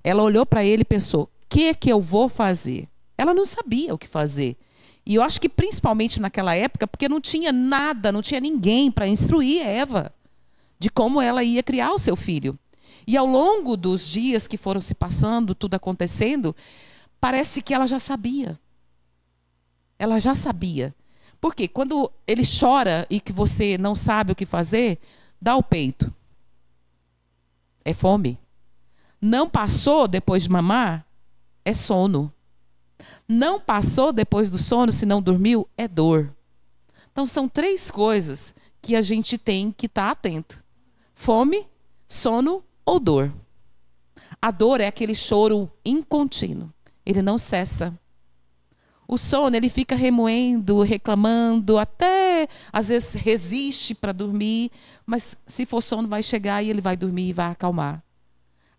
A: Ela olhou para ele e pensou, o que eu vou fazer? Ela não sabia o que fazer. E eu acho que principalmente naquela época, porque não tinha nada, não tinha ninguém para instruir Eva de como ela ia criar o seu filho. E ao longo dos dias que foram se passando, tudo acontecendo, parece que ela já sabia. Ela já sabia. Porque quando ele chora e que você não sabe o que fazer, dá o peito. É fome. Não passou depois de mamar, é sono. Não passou depois do sono, se não dormiu, é dor. Então são 3 coisas que a gente tem que estar atento. Fome, sono ou dor. A dor é aquele choro incontínuo. Ele não cessa. O sono, ele fica remoendo, reclamando, até às vezes resiste para dormir, mas se for sono vai chegar e ele vai dormir e vai acalmar.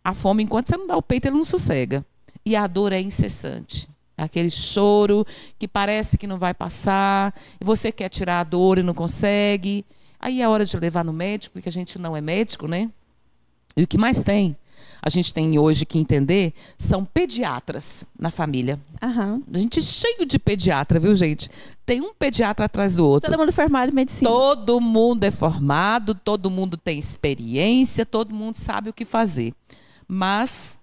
A: A fome, enquanto você não dá o peito, ele não sossega. E a dor é incessante. Aquele choro que parece que não vai passar, e você quer tirar a dor e não consegue. Aí é hora de levar no médico, porque a gente não é médico, né? E o que mais tem, a gente tem hoje que entender, são pediatras na família. A gente é cheio de pediatra, viu, gente? Tem um pediatra atrás do outro.
B: Todo mundo formado em medicina.
A: Todo mundo é formado, todo mundo tem experiência, todo mundo sabe o que fazer. Mas...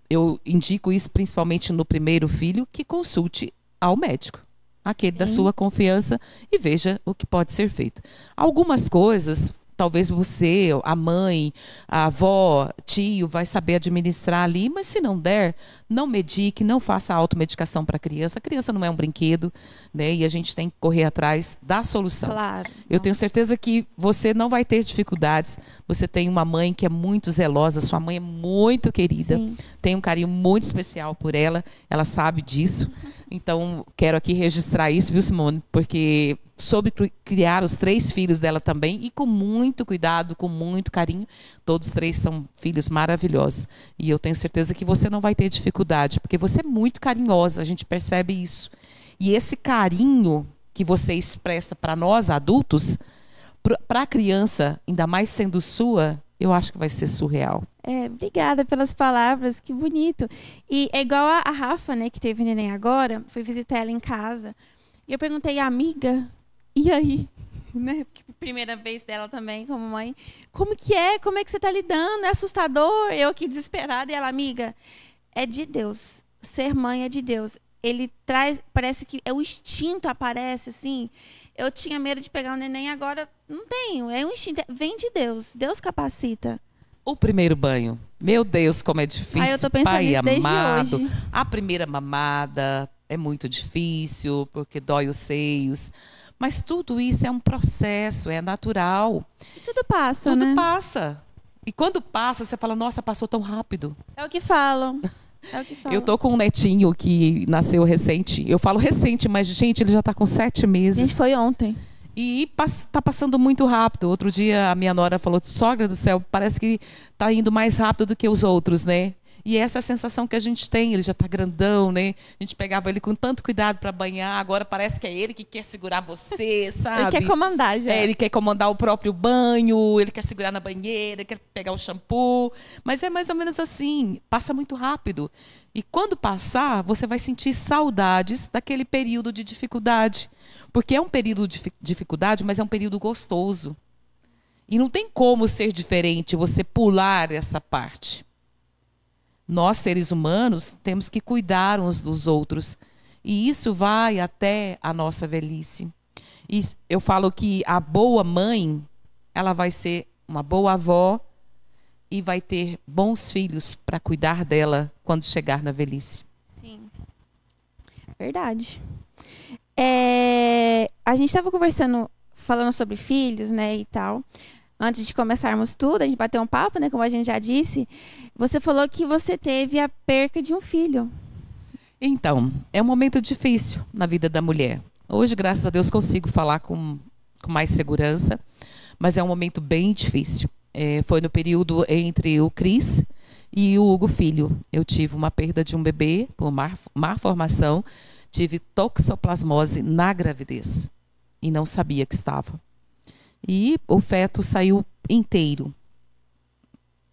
A: eu indico isso principalmente no primeiro filho, que consulte ao médico, aquele da sua confiança, e veja o que pode ser feito. Algumas coisas, talvez você, a mãe, a avó, tio, vai saber administrar ali, mas se não der, não medique, não faça automedicação para a criança. A criança não é um brinquedo, né? E a gente tem que correr atrás da solução.
B: Claro.
A: Eu tenho certeza que você não vai ter dificuldades. Você tem uma mãe que é muito zelosa, sua mãe é muito querida, tem um carinho muito especial por ela, ela sabe disso. Então, quero aqui registrar isso, viu, Simone? Porque soube criar os 3 filhos dela também, e com muito cuidado, com muito carinho. Todos 3 são filhos maravilhosos. E eu tenho certeza que você não vai ter dificuldade, porque você é muito carinhosa, a gente percebe isso. E esse carinho que você expressa para nós, adultos, para a criança, ainda mais sendo sua, eu acho que vai ser surreal.
B: Obrigada pelas palavras, que bonito. E é igual a Rafa, né, que teve neném agora, fui visitar ela em casa, e eu perguntei, amiga, e aí? Né? Primeira vez dela também como mãe. Como que é? Como é que você está lidando? É assustador? Eu aqui desesperada. E ela, amiga, é de Deus. Ser mãe é de Deus. Ele traz, parece que o instinto aparece assim. Eu tinha medo de pegar um neném, agora não tenho. É um instinto, vem de Deus. Deus capacita.
A: O primeiro banho. Meu Deus, como é difícil.
B: Eu tô pensando
A: pai
B: nisso desde
A: amado.
B: hoje.
A: A primeira mamada é muito difícil, porque dói os seios. Mas tudo isso é um processo, é natural.
B: E tudo passa,
A: Tudo
B: né?
A: passa. E quando passa, você fala, nossa, passou tão rápido.
B: É o que falam. É o que falam.
A: Eu tô com um netinho que nasceu recente. Eu falo recente, mas, gente, ele já tá com 7 meses.
B: Gente, foi ontem.
A: E tá passando muito rápido. Outro dia a minha nora falou, sogra do céu, parece que tá indo mais rápido do que os outros, né? E essa é a sensação que a gente tem. Ele já tá grandão, né? A gente pegava ele com tanto cuidado para banhar. Agora parece que é ele que quer segurar você, sabe?
B: Ele quer comandar já.
A: Ele quer comandar o próprio banho, ele quer segurar na banheira, quer pegar o shampoo. Mas é mais ou menos assim, passa muito rápido. E quando passar, você vai sentir saudades daquele período de dificuldade. Porque é um período de dificuldade, mas é um período gostoso. E não tem como ser diferente, você pular essa parte. Nós, seres humanos, temos que cuidar uns dos outros. E isso vai até a nossa velhice. E eu falo que a boa mãe, ela vai ser uma boa avó e vai ter bons filhos para cuidar dela quando chegar na velhice.
B: Sim. Verdade. A gente estava conversando, falando sobre filhos, né, e tal. Antes de começarmos tudo, a gente bateu um papo, né, como a gente já disse. Você falou que você teve a perca de um filho.
A: Então, é um momento difícil na vida da mulher. Hoje, graças a Deus, consigo falar com mais segurança, mas é um momento bem difícil. Foi no período entre o Cris e o Hugo filho. Eu tive uma perda de um bebê por má formação, tive toxoplasmose na gravidez e não sabia que estava. E o feto saiu inteiro.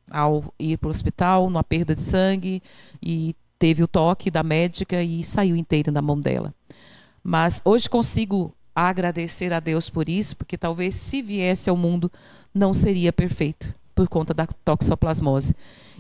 A: Ao ir para o hospital, numa perda de sangue, e teve o toque da médica e saiu inteiro na mão dela. Mas hoje consigo agradecer a Deus por isso, porque talvez se viesse ao mundo não seria perfeito, por conta da toxoplasmose.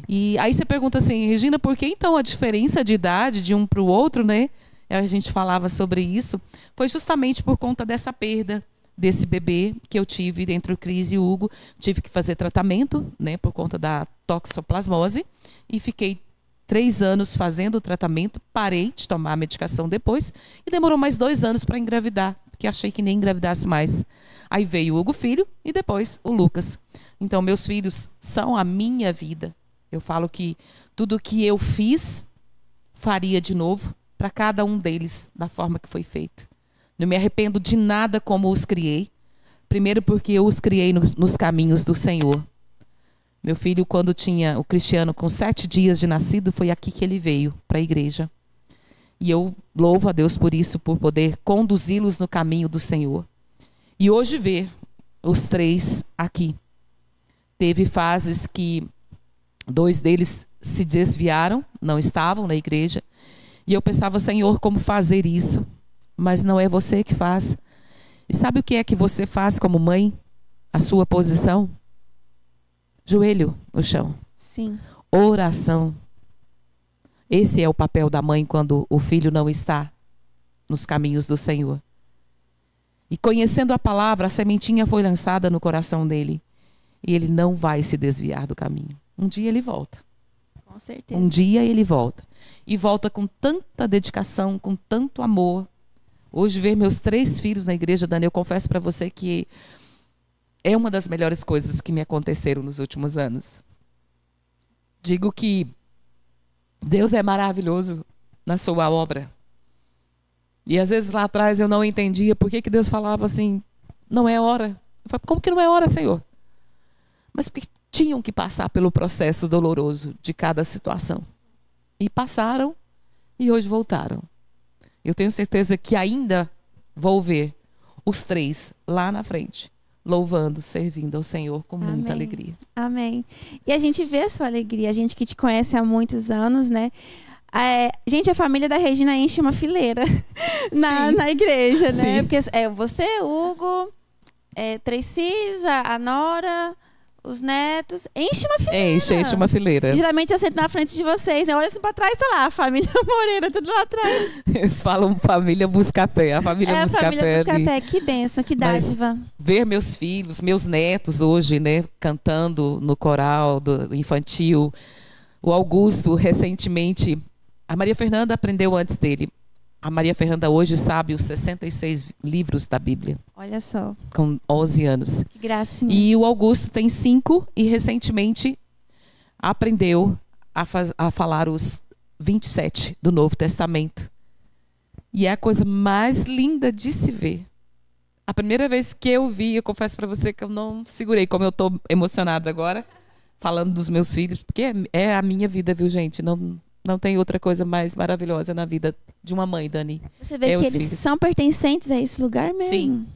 A: E aí você pergunta assim, Regina, por que então a diferença de idade de um para o outro, né? A gente falava sobre isso, foi justamente por conta dessa perda desse bebê que eu tive entre o Cris e o Hugo. Tive que fazer tratamento, né, por conta da toxoplasmose, e fiquei 3 anos fazendo o tratamento, parei de tomar a medicação depois e demorou mais 2 anos para engravidar, porque achei que nem engravidasse mais. Aí veio o Hugo filho e depois o Lucas. Então meus filhos são a minha vida. Eu falo que tudo que eu fiz, faria de novo para cada um deles da forma que foi feito. Não me arrependo de nada como os criei. Primeiro porque eu os criei nos caminhos do Senhor. Meu filho, quando tinha o Cristiano com 7 dias de nascido, foi aqui que ele veio, para a igreja. E eu louvo a Deus por isso, por poder conduzi-los no caminho do Senhor. E hoje ver os 3 aqui. Teve fases que 2 deles se desviaram, não estavam na igreja. E eu pensava, Senhor, como fazer isso? Mas não é você que faz. E sabe o que é que você faz como mãe? A sua posição? Joelho no chão.
B: Sim.
A: Oração. Esse é o papel da mãe quando o filho não está nos caminhos do Senhor. E conhecendo a palavra, a sementinha foi lançada no coração dele. E ele não vai se desviar do caminho. Um dia ele volta.
B: Com certeza.
A: Um dia ele volta. E volta com tanta dedicação, com tanto amor. Hoje, ver meus 3 filhos na igreja, Dani, eu confesso para você que é uma das melhores coisas que me aconteceram nos últimos anos. Digo que Deus é maravilhoso na sua obra. E às vezes lá atrás eu não entendia por que Deus falava assim, não é hora. Eu falei, como que não é hora, Senhor? Mas porque tinham que passar pelo processo doloroso de cada situação. E passaram e hoje voltaram. Eu tenho certeza que ainda vou ver os 3 lá na frente, louvando, servindo ao Senhor com muita alegria.
B: Amém. E a gente vê a sua alegria, a gente que te conhece há muitos anos, né? Gente, a família da Regina enche uma fileira na igreja, né?
A: Sim.
B: Porque você, Hugo, 3 filhos, a nora, os netos, enche uma fileira.
A: Enche uma fileira.
B: Geralmente eu sento na frente de vocês, né? Olha assim pra trás, tá lá, a família Moreira, tudo lá atrás.
A: Eles falam família Buscapé, a família Buscapé.
B: A família Buscapé, que bênção, que dádiva.
A: Mas ver meus filhos, meus netos hoje, né, cantando no coral do infantil. O Augusto, recentemente, a Maria Fernanda aprendeu antes dele. A Maria Fernanda hoje sabe os 66 livros da Bíblia.
B: Olha só.
A: Com 11 anos.
B: Que gracinha.
A: E o Augusto tem 5 e recentemente aprendeu a falar os 27 do Novo Testamento. E é a coisa mais linda de se ver. A primeira vez que eu vi, eu confesso para você que eu não segurei, como eu estou emocionada agora, falando dos meus filhos, porque é a minha vida, viu, gente? Não tem outra coisa mais maravilhosa na vida de uma mãe, Dani.
B: Você vê que eles são pertencentes a esse lugar mesmo.
A: Sim.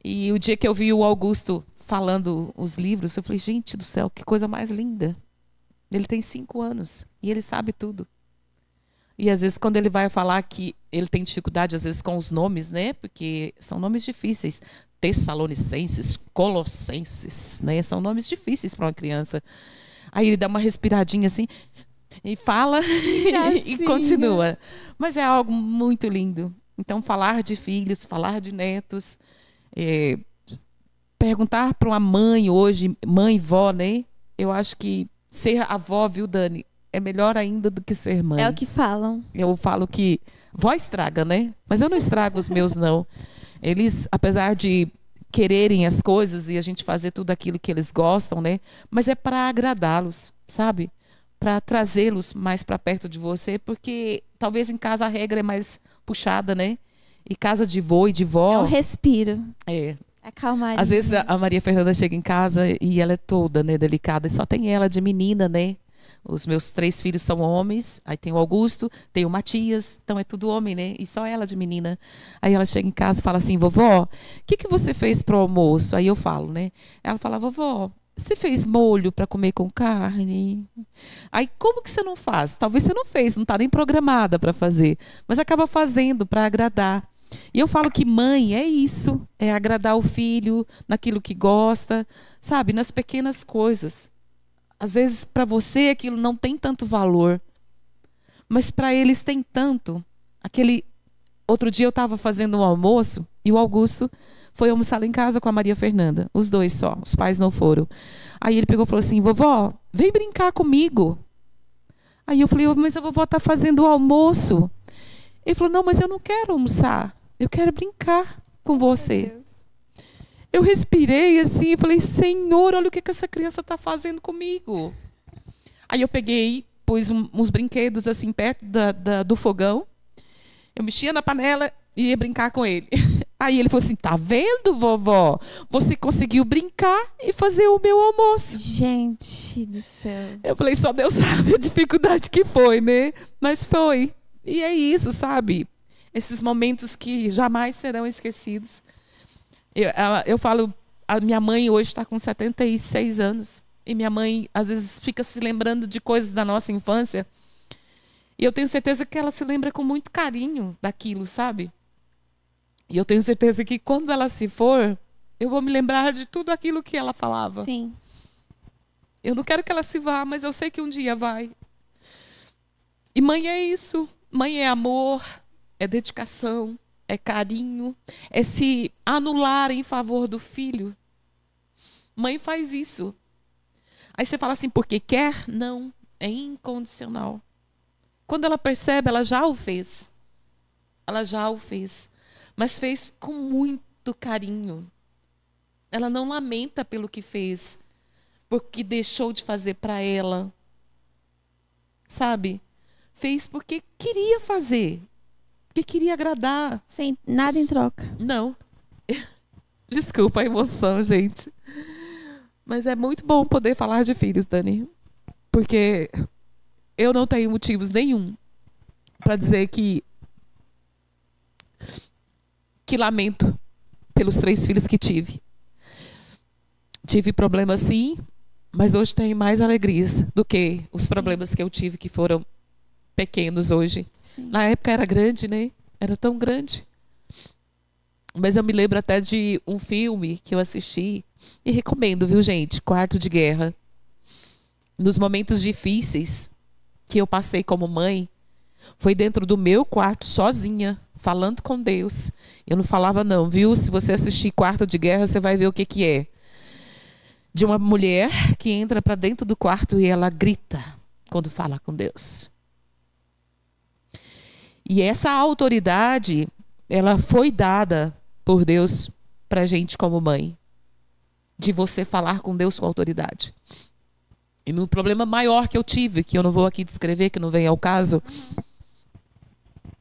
A: E o dia que eu vi o Augusto falando os livros, eu falei, gente do céu, que coisa mais linda. Ele tem 5 anos e ele sabe tudo. E às vezes quando ele vai falar que ele tem dificuldade às vezes com os nomes, né? Porque são nomes difíceis. Tessalonicenses, Colossenses, né? São nomes difíceis para uma criança. Aí ele dá uma respiradinha assim e fala e continua. Mas é algo muito lindo. Então falar de filhos, falar de netos, perguntar para uma mãe hoje, mãe, vó, né? Eu acho que ser avó, viu, Dani? É melhor ainda do que ser mãe.
B: É o que falam.
A: Eu falo que vó estraga, né? Mas eu não estrago os meus, não. Eles, apesar de quererem as coisas e a gente fazer tudo aquilo que eles gostam, né? Mas é para agradá-los, sabe? Para trazê-los mais para perto de você, porque talvez em casa a regra é mais puxada, né? E casa de vô e de vó...
B: É um respiro.
A: É.
B: Acalmaria.
A: Às vezes a Maria Fernanda chega em casa e ela é toda, né, delicada. E só tem ela de menina, né? Os meus 3 filhos são homens. Aí tem o Augusto, tem o Matias. Então é tudo homem, né? E só ela de menina. Aí ela chega em casa e fala assim, vovó, o que você fez pro almoço? Aí eu falo, né? Ela fala, vovó, você fez molho para comer com carne? Aí como que você não faz? Talvez você não fez, não está nem programada para fazer. Mas acaba fazendo para agradar. E eu falo que mãe é isso. É agradar o filho naquilo que gosta. Sabe? Nas pequenas coisas. Às vezes, para você, aquilo não tem tanto valor. Mas para eles tem tanto. Outro dia eu estava fazendo um almoço e o Augusto foi almoçar lá em casa com a Maria Fernanda. Os 2 só. Os pais não foram. Aí ele pegou e falou assim, vovó, vem brincar comigo. Aí eu falei, mas a vovó está fazendo o almoço. Ele falou, não, mas eu não quero almoçar. Eu quero brincar com você. Eu respirei assim e falei, Senhor, olha o que essa criança está fazendo comigo. Aí eu peguei, pus uns brinquedos assim perto do fogão. Eu mexia na panela e ia brincar com ele. Aí ele falou assim, tá vendo, vovó? Você conseguiu brincar e fazer o meu almoço.
B: Gente do céu.
A: Eu falei, só Deus sabe a dificuldade que foi, né? Mas foi. E é isso, sabe? Esses momentos que jamais serão esquecidos. Eu falo, a minha mãe hoje está com 76 anos. E minha mãe, às vezes, fica se lembrando de coisas da nossa infância. E eu tenho certeza que ela se lembra com muito carinho daquilo, sabe? E eu tenho certeza que quando ela se for, eu vou me lembrar de tudo aquilo que ela falava.
B: Sim.
A: Eu não quero que ela se vá, mas eu sei que um dia vai. E mãe é isso. Mãe é amor, é dedicação, é carinho, é se anular em favor do filho. Mãe faz isso. Aí você fala assim, porque quer? Não, é incondicional. Quando ela percebe, ela já o fez. Ela já o fez. Mas fez com muito carinho. Ela não lamenta pelo que fez, porque deixou de fazer para ela. Sabe? Fez porque queria fazer. Porque queria agradar.
B: Sem nada em troca.
A: Não. Desculpa a emoção, gente. Mas é muito bom poder falar de filhos, Dani. Porque eu não tenho motivos nenhum para dizer que lamento pelos 3 filhos que tive. Tive problemas sim, mas hoje tenho mais alegrias do que os problemas que eu tive que foram pequenos hoje.
B: Sim.
A: Na época era grande, né? Era tão grande. Mas eu me lembro até de um filme que eu assisti e recomendo, viu, gente? Quarto de Guerra. Nos momentos difíceis que eu passei como mãe, foi dentro do meu quarto, sozinha, falando com Deus. Eu não falava não, viu? Se você assistir Quarto de Guerra, você vai ver o que é. De uma mulher que entra para dentro do quarto e ela grita quando fala com Deus. E essa autoridade, ela foi dada por Deus para a gente como mãe. De você falar com Deus com autoridade. E no problema maior que eu tive, que eu não vou aqui descrever, que não vem ao caso,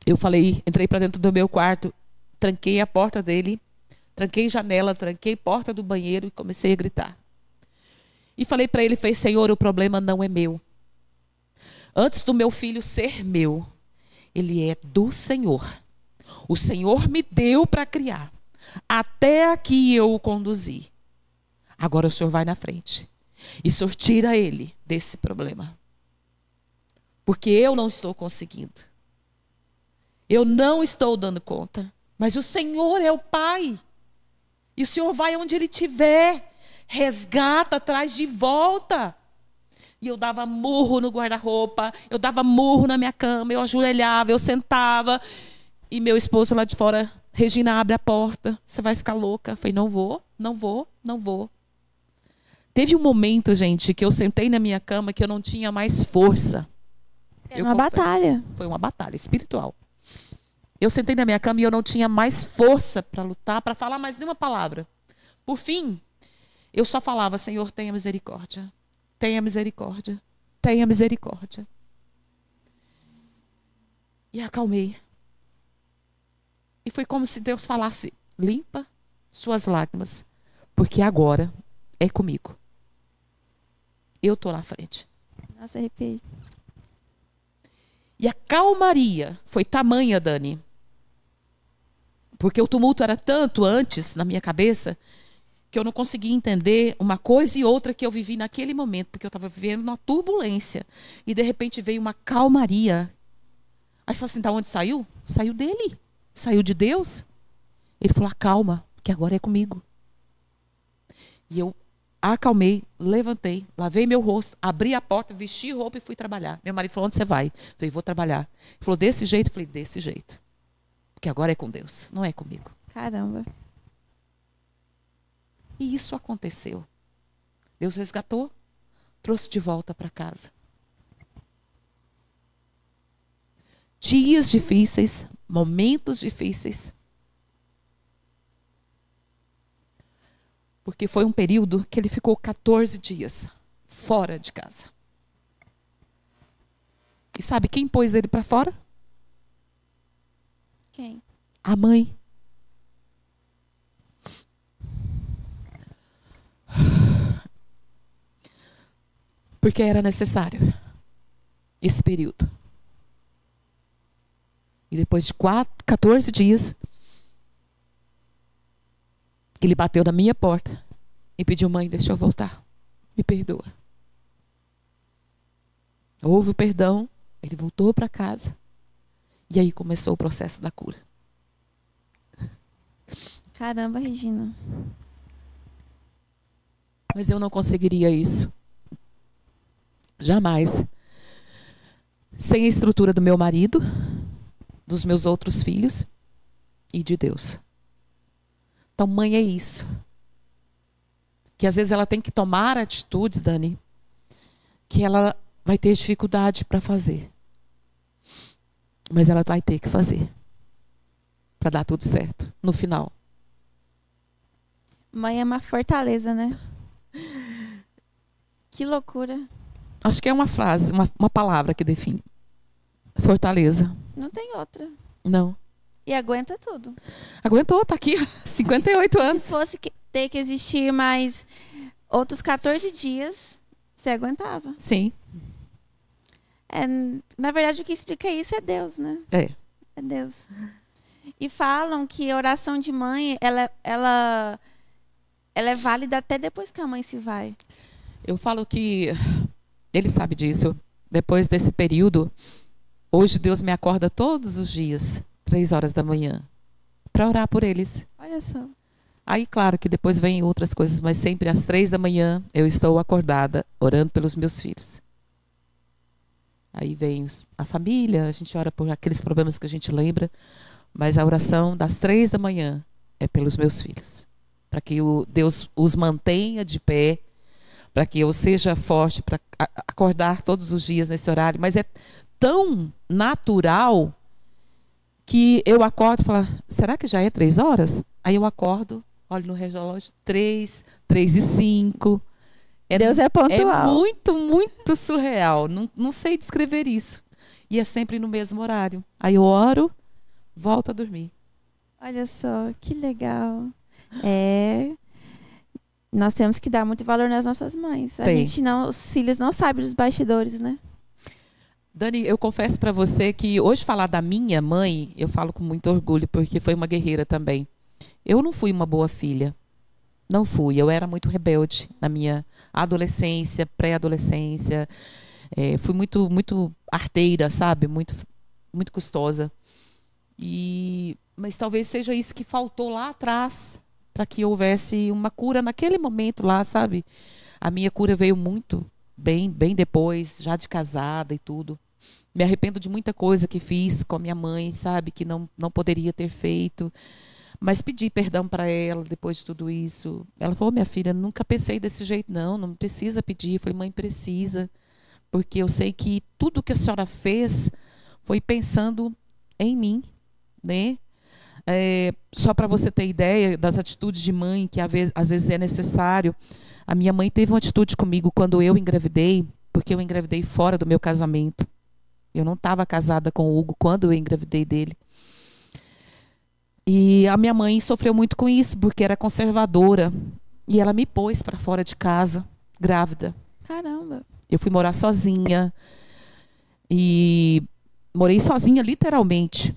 A: eu falei, entrei para dentro do meu quarto, tranquei a porta dele, tranquei janela, tranquei porta do banheiro e comecei a gritar. E falei para ele, Senhor, o problema não é meu. Antes do meu filho ser meu, ele é do Senhor. O Senhor me deu para criar. Até aqui eu o conduzi. Agora o Senhor vai na frente. E o Senhor tira ele desse problema. Porque eu não estou conseguindo. Eu não estou dando conta. Mas o Senhor é o Pai. E o Senhor vai onde Ele estiver. Resgata, traz de volta. E eu dava murro no guarda-roupa. Eu dava murro na minha cama. Eu ajoelhava, eu sentava. E meu esposo lá de fora, Regina, abre a porta. Você vai ficar louca. Eu falei, não vou, não vou, não vou. Teve um momento, gente, que eu sentei na minha cama que eu não tinha mais força.
B: Era uma batalha.
A: Foi uma batalha espiritual. Eu sentei na minha cama e eu não tinha mais força para lutar, para falar mais nenhuma palavra. Por fim, eu só falava, Senhor, tenha misericórdia. Tenha misericórdia. Tenha misericórdia. E acalmei. E foi como se Deus falasse, limpa suas lágrimas, porque agora é comigo. Eu estou na frente.
B: Nossa, arrepiei.
A: E a calmaria foi tamanha, Dani. Porque o tumulto era tanto antes na minha cabeça que eu não conseguia entender uma coisa e outra que eu vivi naquele momento, porque eu estava vivendo uma turbulência. E de repente veio uma calmaria. Aí você fala assim, da onde saiu? Saiu dele. Saiu de Deus. Ele falou, acalma, que agora é comigo. E eu acalmei, levantei, lavei meu rosto, abri a porta, vesti roupa e fui trabalhar. Meu marido falou, onde você vai? Eu falei, vou trabalhar. Ele falou, desse jeito? Eu falei, desse jeito. Porque agora é com Deus, não é comigo.
B: Caramba.
A: E isso aconteceu. Deus resgatou, trouxe de volta para casa. Dias difíceis, momentos difíceis. Porque foi um período que ele ficou 14 dias fora de casa. E sabe quem pôs ele para fora?
B: Quem?
A: A mãe. Porque era necessário esse período. E depois de 14 dias, ele bateu na minha porta e pediu, mãe, deixa eu voltar. Me perdoa. Houve o perdão, ele voltou para casa. E aí começou o processo da cura.
B: Caramba, Regina.
A: Mas eu não conseguiria isso. Jamais. Sem a estrutura do meu marido, dos meus outros filhos e de Deus. Então, mãe é isso. Que às vezes ela tem que tomar atitudes, Dani, que ela vai ter dificuldade para fazer. Mas ela vai ter que fazer. Para dar tudo certo, no final.
B: Mãe é uma fortaleza, né? Que loucura.
A: Acho que é uma frase, uma palavra que define. Fortaleza.
B: Não tem outra.
A: Não.
B: E aguenta tudo.
A: Aguentou, tá aqui, 58 anos.
B: Se fosse ter que existir mais outros 14 dias, você aguentava.
A: Sim.
B: Na verdade, o que explica isso é Deus, né?
A: É.
B: É Deus. E falam que a oração de mãe, ela é válida até depois que a mãe se vai.
A: Eu falo que ele sabe disso. Depois desse período, hoje Deus me acorda todos os dias, 3 horas da manhã, para orar por eles.
B: Olha só.
A: Aí, claro que depois vem outras coisas, mas sempre às 3 da manhã eu estou acordada, orando pelos meus filhos. Aí vem a família, a gente ora por aqueles problemas que a gente lembra, mas a oração das 3 da manhã é pelos meus filhos. Para que Deus os mantenha de pé, para que eu seja forte, para acordar todos os dias nesse horário. Mas é tão natural que eu acordo e falo, será que já é 3 horas? Aí eu acordo, olho no relógio, 3:05.
B: Deus é pontual.
A: É muito, muito surreal. Não sei descrever isso. E é sempre no mesmo horário. Aí eu oro, volto a dormir.
B: Olha só, que legal. Nós temos que dar muito valor nas nossas mães. Os filhos não sabem dos bastidores, né?
A: Dani, eu confesso para você que hoje falar da minha mãe, eu falo com muito orgulho, porque foi uma guerreira também. Eu não fui uma boa filha. Não fui. Eu era muito rebelde na minha adolescência, pré-adolescência. Fui muito, muito arteira, sabe? Muito, muito custosa. Mas talvez seja isso que faltou lá atrás para que houvesse uma cura naquele momento lá, sabe? A minha cura veio muito bem depois, já de casada e tudo. Me arrependo de muita coisa que fiz com a minha mãe, sabe? Que não poderia ter feito. Mas pedi perdão para ela depois de tudo isso. Ela falou, minha filha, nunca pensei desse jeito, não precisa pedir. Eu falei, mãe, precisa. Porque eu sei que tudo que a senhora fez foi pensando em mim, né? Só para você ter ideia das atitudes de mãe, que às vezes é necessário. A minha mãe teve uma atitude comigo quando eu engravidei, porque eu engravidei fora do meu casamento. Eu não estava casada com o Hugo quando eu engravidei dele. E a minha mãe sofreu muito com isso, porque era conservadora. E ela me pôs para fora de casa, grávida.
B: Caramba!
A: Eu fui morar sozinha. E morei sozinha, literalmente.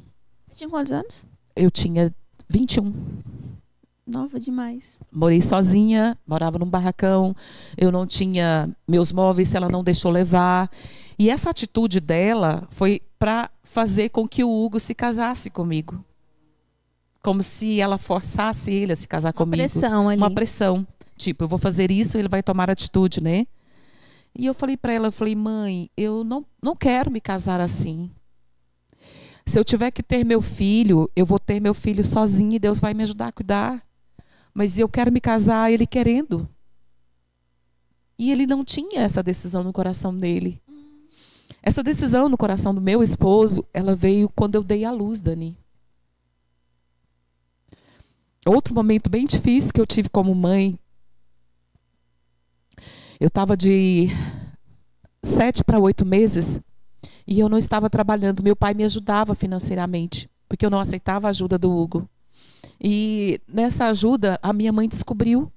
B: Você tinha quantos anos?
A: Eu tinha 21.
B: Nova demais.
A: Morei sozinha, morava num barracão. Eu não tinha meus móveis, ela não deixou levar. E essa atitude dela foi para fazer com que o Hugo se casasse comigo. Como se ela forçasse ele a se casar comigo.
B: Uma pressão ali.
A: Uma pressão. Tipo, eu vou fazer isso, ele vai tomar atitude, né? E eu falei para ela, mãe, eu não quero me casar assim. Se eu tiver que ter meu filho, eu vou ter meu filho sozinha e Deus vai me ajudar a cuidar. Mas eu quero me casar ele querendo. E ele não tinha essa decisão no coração dele. Essa decisão no coração do meu esposo, ela veio quando eu dei à luz, Dani. Outro momento bem difícil que eu tive como mãe. Eu estava de 7 para 8 meses e eu não estava trabalhando. Meu pai me ajudava financeiramente, porque eu não aceitava a ajuda do Hugo. E nessa ajuda, a minha mãe descobriu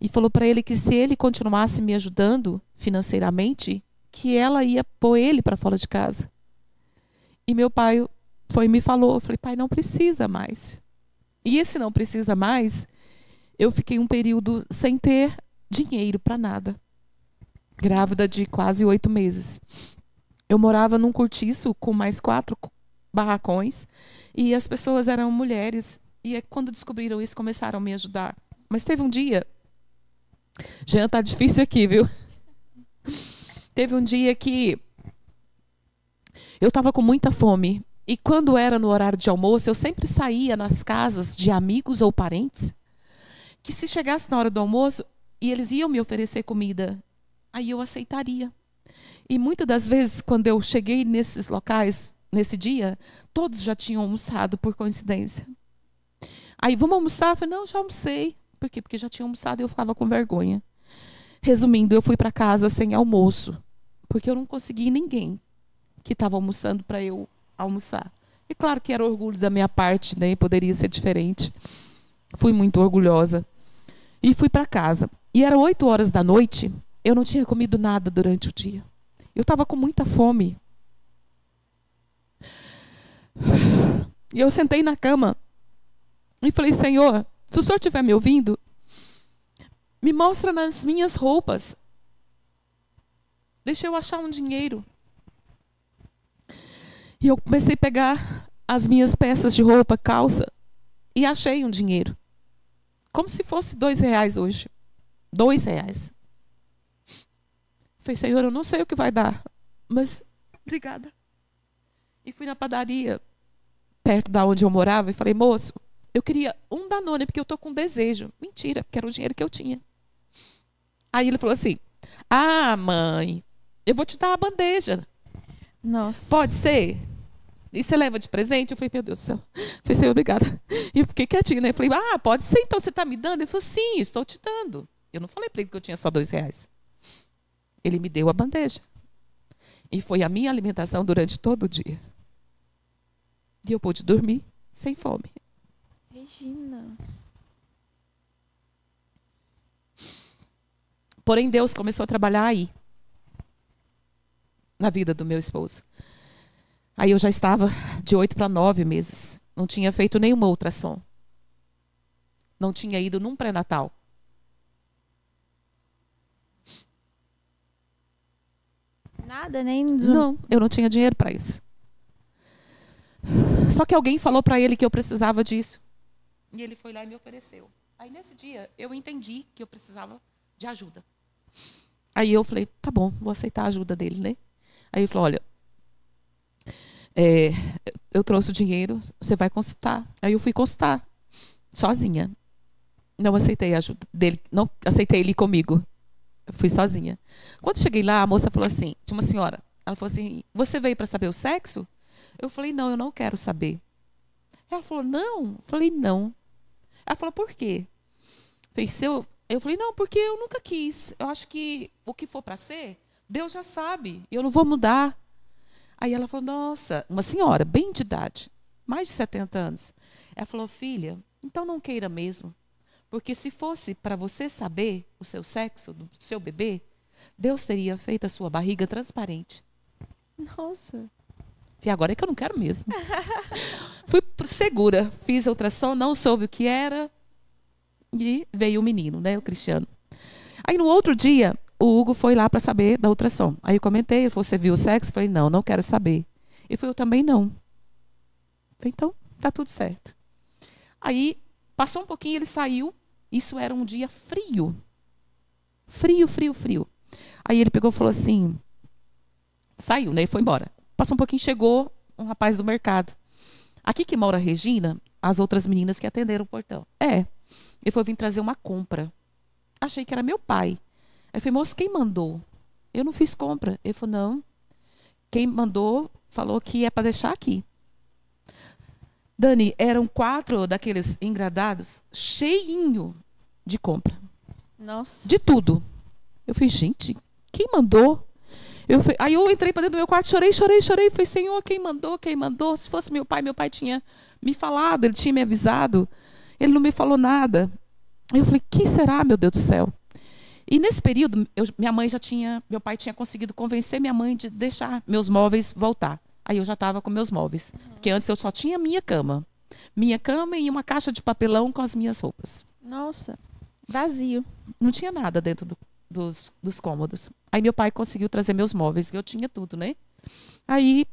A: e falou para ele que se ele continuasse me ajudando financeiramente, que ela ia pôr ele para fora de casa. E meu pai foi e me falou, eu falei, pai, não precisa mais. E esse não precisa mais, eu fiquei um período sem ter dinheiro para nada. Grávida de quase 8 meses. Eu morava num cortiço com mais 4 barracões e as pessoas eram mulheres. E quando descobriram isso, começaram a me ajudar. Mas teve um dia... Já tá difícil aqui, viu? Teve um dia que eu estava com muita fome. E quando era no horário de almoço, eu sempre saía nas casas de amigos ou parentes, que se chegasse na hora do almoço e eles iam me oferecer comida, aí eu aceitaria. E muitas das vezes, quando eu cheguei nesses locais, nesse dia, todos já tinham almoçado, por coincidência. Aí, vamos almoçar? Eu falei, não, já almocei. Por quê? Porque já tinha almoçado e eu ficava com vergonha. Resumindo, eu fui para casa sem almoço, porque eu não consegui ninguém que estava almoçando para eu almoçar. E claro que era orgulho da minha parte, né? Poderia ser diferente. Fui muito orgulhosa. E fui para casa. E era 8 horas da noite, eu não tinha comido nada durante o dia. Eu estava com muita fome. E eu sentei na cama e falei, Senhor, se o Senhor estiver me ouvindo, me mostra nas minhas roupas. Deixa eu achar um dinheiro. E eu comecei a pegar as minhas peças de roupa, calça, e achei um dinheiro. Como se fosse R$2 hoje. R$2. Falei, Senhor, eu não sei o que vai dar, mas obrigada. E fui na padaria, perto da onde eu morava, e falei, moço, eu queria um Danone, porque eu estou com desejo. Mentira, porque era o dinheiro que eu tinha. Aí ele falou assim, mãe, eu vou te dar a bandeja.
B: Nossa.
A: Pode ser? E você leva de presente? Eu falei, meu Deus do céu. Eu falei, Senhor, obrigada. E eu fiquei quietinha, né? Eu falei, pode ser, então você está me dando? Ele falou, sim, estou te dando. Eu não falei para ele que eu tinha só R$2. Ele me deu a bandeja. E foi a minha alimentação durante todo o dia. E eu pude dormir sem fome.
B: Regina.
A: Porém, Deus começou a trabalhar aí, na vida do meu esposo. Aí eu já estava de 8 para 9 meses. Não tinha feito nenhuma ultrassom. Não tinha ido num pré-natal.
B: Nada, nem...
A: Não, eu não tinha dinheiro para isso. Só que alguém falou para ele que eu precisava disso. E ele foi lá e me ofereceu. Aí nesse dia eu entendi que eu precisava de ajuda. Aí eu falei, tá bom, vou aceitar a ajuda dele, né? Aí ele falou, olha, eu trouxe o dinheiro, você vai consultar. Aí eu fui consultar, sozinha. Não aceitei a ajuda dele, não aceitei ele comigo. Eu fui sozinha. Quando cheguei lá, a moça falou assim, tinha uma senhora, ela falou assim, você veio para saber o sexo? Eu falei, não, eu não quero saber. Ela falou, não? Eu falei, não. Ela falou, por quê? Eu falei, não, porque eu nunca quis. Eu acho que o que for para ser, Deus já sabe. Eu não vou mudar. Aí ela falou, nossa, uma senhora, bem de idade, mais de 70 anos. Ela falou, filha, então não queira mesmo. Porque se fosse para você saber o seu sexo do seu bebê, Deus teria feito a sua barriga transparente.
B: Nossa.
A: E agora é que eu não quero mesmo. Fui segura, fiz a ultrassom, não soube o que era. E veio o menino, né, o Cristiano. Aí no outro dia, o Hugo foi lá para saber da ultrassom. Aí eu comentei, ele falou, você viu o sexo? Eu falei, não, não quero saber. Ele falou, eu também não. Eu falei, então, tá tudo certo. Aí, passou um pouquinho, ele saiu. Isso era um dia frio. Frio, frio, frio. Aí ele pegou e falou assim, saiu, né, e foi embora. Passou um pouquinho, chegou um rapaz do mercado. Aqui que mora a Regina, as outras meninas que atenderam o portão. Ele foi vir trazer uma compra. Achei que era meu pai. Aí eu falei, moço, quem mandou? Eu não fiz compra. Ele falou, não. Quem mandou falou que é para deixar aqui. Dani, eram 4 daqueles engradados cheinho de compra.
B: Nossa.
A: De tudo. Eu falei, gente, quem mandou? Aí eu entrei para dentro do meu quarto, chorei. Falei, Senhor, quem mandou? Quem mandou? Se fosse meu pai tinha me falado, ele tinha me avisado. Ele não me falou nada. Aí eu falei, que será, meu Deus do céu? E nesse período, meu pai tinha conseguido convencer minha mãe de deixar meus móveis voltar. Aí eu já estava com meus móveis. Porque antes eu só tinha minha cama. Minha cama e uma caixa de papelão com as minhas roupas.
B: Nossa, vazio.
A: Não tinha nada dentro dos cômodos. Aí meu pai conseguiu trazer meus móveis, eu tinha tudo, né? Aí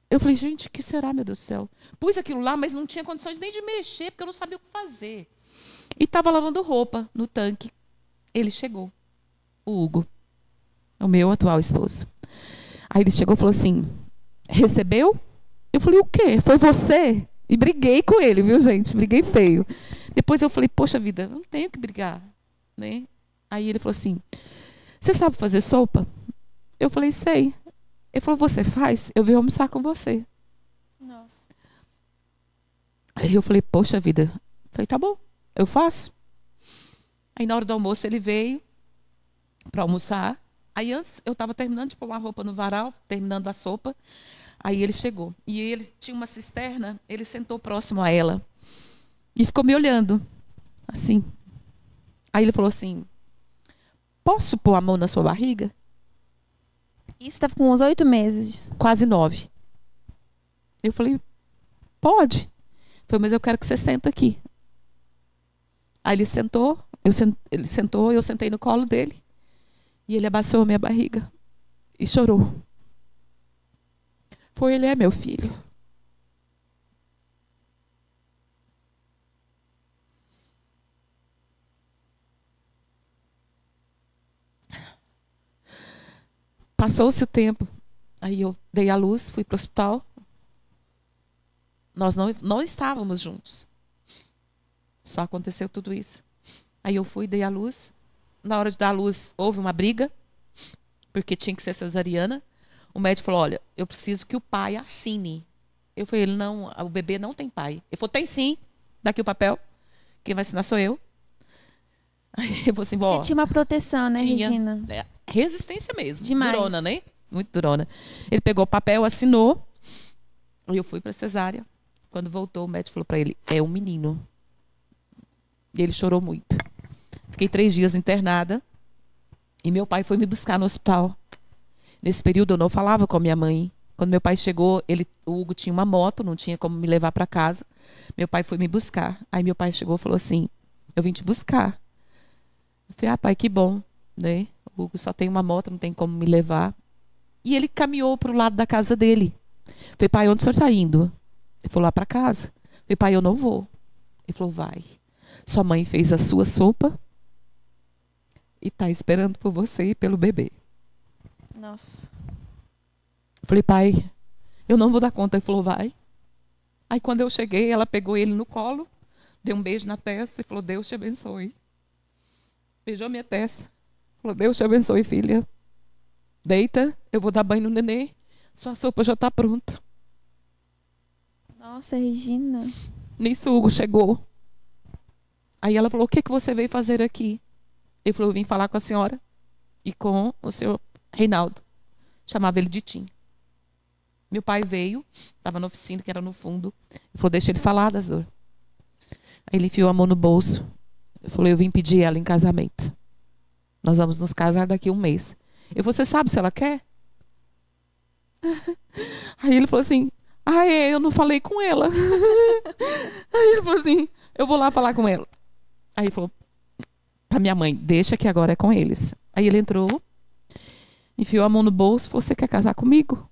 A: eu falei, gente, o que será, meu Deus do céu? Pus aquilo lá, mas não tinha condições nem de mexer, porque eu não sabia o que fazer. E estava lavando roupa no tanque. Ele chegou, o Hugo, o meu atual esposo. Aí ele chegou e falou assim, recebeu? Eu falei, o quê? Foi você? E briguei com ele, viu, gente? Briguei feio. Depois eu falei, poxa vida, eu não tenho que brigar, né? Aí ele falou assim, você sabe fazer sopa? Eu falei, sei. Ele falou, você faz? Eu venho almoçar com você.
B: Nossa.
A: Aí eu falei, poxa vida. Eu falei, tá bom, eu faço. Aí na hora do almoço ele veio para almoçar. Aí antes eu estava terminando de pôr uma roupa no varal, terminando a sopa. Aí ele chegou. E ele tinha uma cisterna, ele sentou próximo a ela. E ficou me olhando, assim. Aí ele falou assim, posso pôr a mão na sua barriga?
B: Isso estava com uns 8 meses.
A: Quase 9. Eu falei, pode. Ele falou, mas eu quero que você senta aqui. Aí ele sentou, eu sentei no colo dele. E ele abaixou a minha barriga e chorou. Ele é meu filho. Passou-se o tempo. Aí eu dei à luz, fui para o hospital. Nós não estávamos juntos. Só aconteceu tudo isso. Aí eu fui, dei à luz. Na hora de dar à luz, houve uma briga, porque tinha que ser cesariana. O médico falou, olha, eu preciso que o pai assine. Eu falei, não, o bebê não tem pai. Ele falou, tem sim, dá aqui o papel. Quem vai assinar sou eu. Aí eu falei assim, ó.
B: Tinha uma proteção, né,
A: tinha,
B: Regina?
A: Resistência mesmo.
B: Demais.
A: Durona, né? Muito durona. Ele pegou o papel, assinou. E eu fui para cesárea. Quando voltou, o médico falou para ele, é um menino. E ele chorou muito. Fiquei 3 dias internada. E meu pai foi me buscar no hospital. Nesse período eu não falava com a minha mãe. Quando meu pai chegou, o Hugo tinha uma moto, não tinha como me levar para casa. Meu pai foi me buscar. Aí meu pai chegou e falou assim, eu vim te buscar. Eu falei, pai, que bom, né? O Hugo só tem uma moto, não tem como me levar. E ele caminhou para o lado da casa dele. Eu falei, pai, onde o senhor está indo? Ele falou, lá para casa. Eu falei, pai, eu não vou. Ele falou, vai. Sua mãe fez a sua sopa e está esperando por você e pelo bebê.
B: Nossa.
A: Eu falei, pai, eu não vou dar conta. Ele falou, vai. Aí quando eu cheguei, ela pegou ele no colo, deu um beijo na testa e falou, Deus te abençoe. Beijou minha testa. Falou, Deus te abençoe, filha. Deita, eu vou dar banho no nenê. Sua sopa já está pronta.
B: Nossa, Regina.
A: Nisso o Hugo chegou. Aí ela falou, o que você veio fazer aqui? Ele falou, eu vim falar com a senhora e com o senhor Reinaldo. Chamava ele de Tim. Meu pai veio, estava na oficina, que era no fundo. Ele falou, deixa ele falar das dores. Aí ele enfiou a mão no bolso. Ele falou, eu vim pedir ela em casamento. Nós vamos nos casar daqui a 1 mês. Eu falei, você sabe se ela quer? Aí ele falou assim, eu não falei com ela. Aí ele falou assim, eu vou lá falar com ela. Aí ele falou pra minha mãe, deixa que agora é com eles. Aí ele entrou, enfiou a mão no bolso, você quer casar comigo?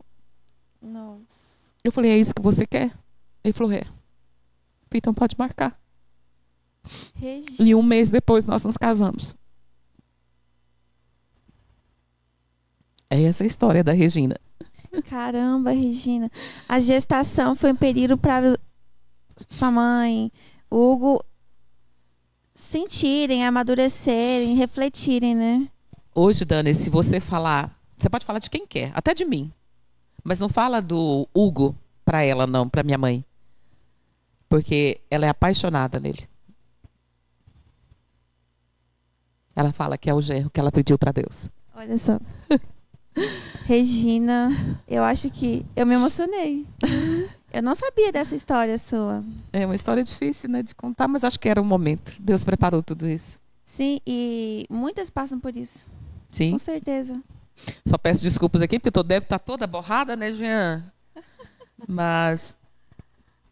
B: Nossa.
A: Eu falei, é isso que você quer? Ele falou, é. Então pode marcar.
B: Regina.
A: E 1 mês depois nós nos casamos. É essa a história da Regina.
B: Caramba, Regina. A gestação foi um período para sua mãe, Hugo, sentirem, amadurecerem, refletirem, né?
A: Hoje, Dani, se você falar... Você pode falar de quem quer, até de mim. Mas não fala do Hugo para ela, não, para minha mãe. Porque ela é apaixonada nele. Ela fala que é o genro que ela pediu para Deus.
B: Olha só. Regina, eu acho que eu me emocionei. Eu não sabia dessa história sua.
A: É uma história difícil, né, de contar, mas acho que era o momento. Deus preparou tudo isso.
B: Sim, e muitas passam por isso.
A: Sim.
B: Com certeza.
A: Só peço desculpas aqui, porque eu deve estar toda borrada, né, Jean? Mas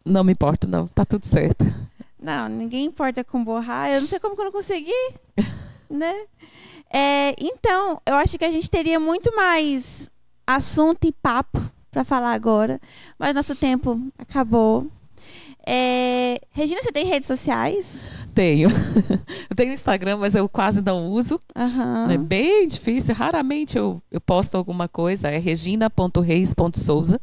A: não me importo, não. Tá tudo certo.
B: Não, ninguém importa com borrar. Eu não sei como que eu não consegui, né? Então, eu acho que a gente teria muito mais assunto e papo para falar agora, mas nosso tempo acabou. Regina, você tem redes sociais?
A: Tenho. Eu tenho Instagram, mas eu quase não uso.
B: Uhum.
A: É bem difícil. Raramente eu posto alguma coisa. É regina.reis.souza.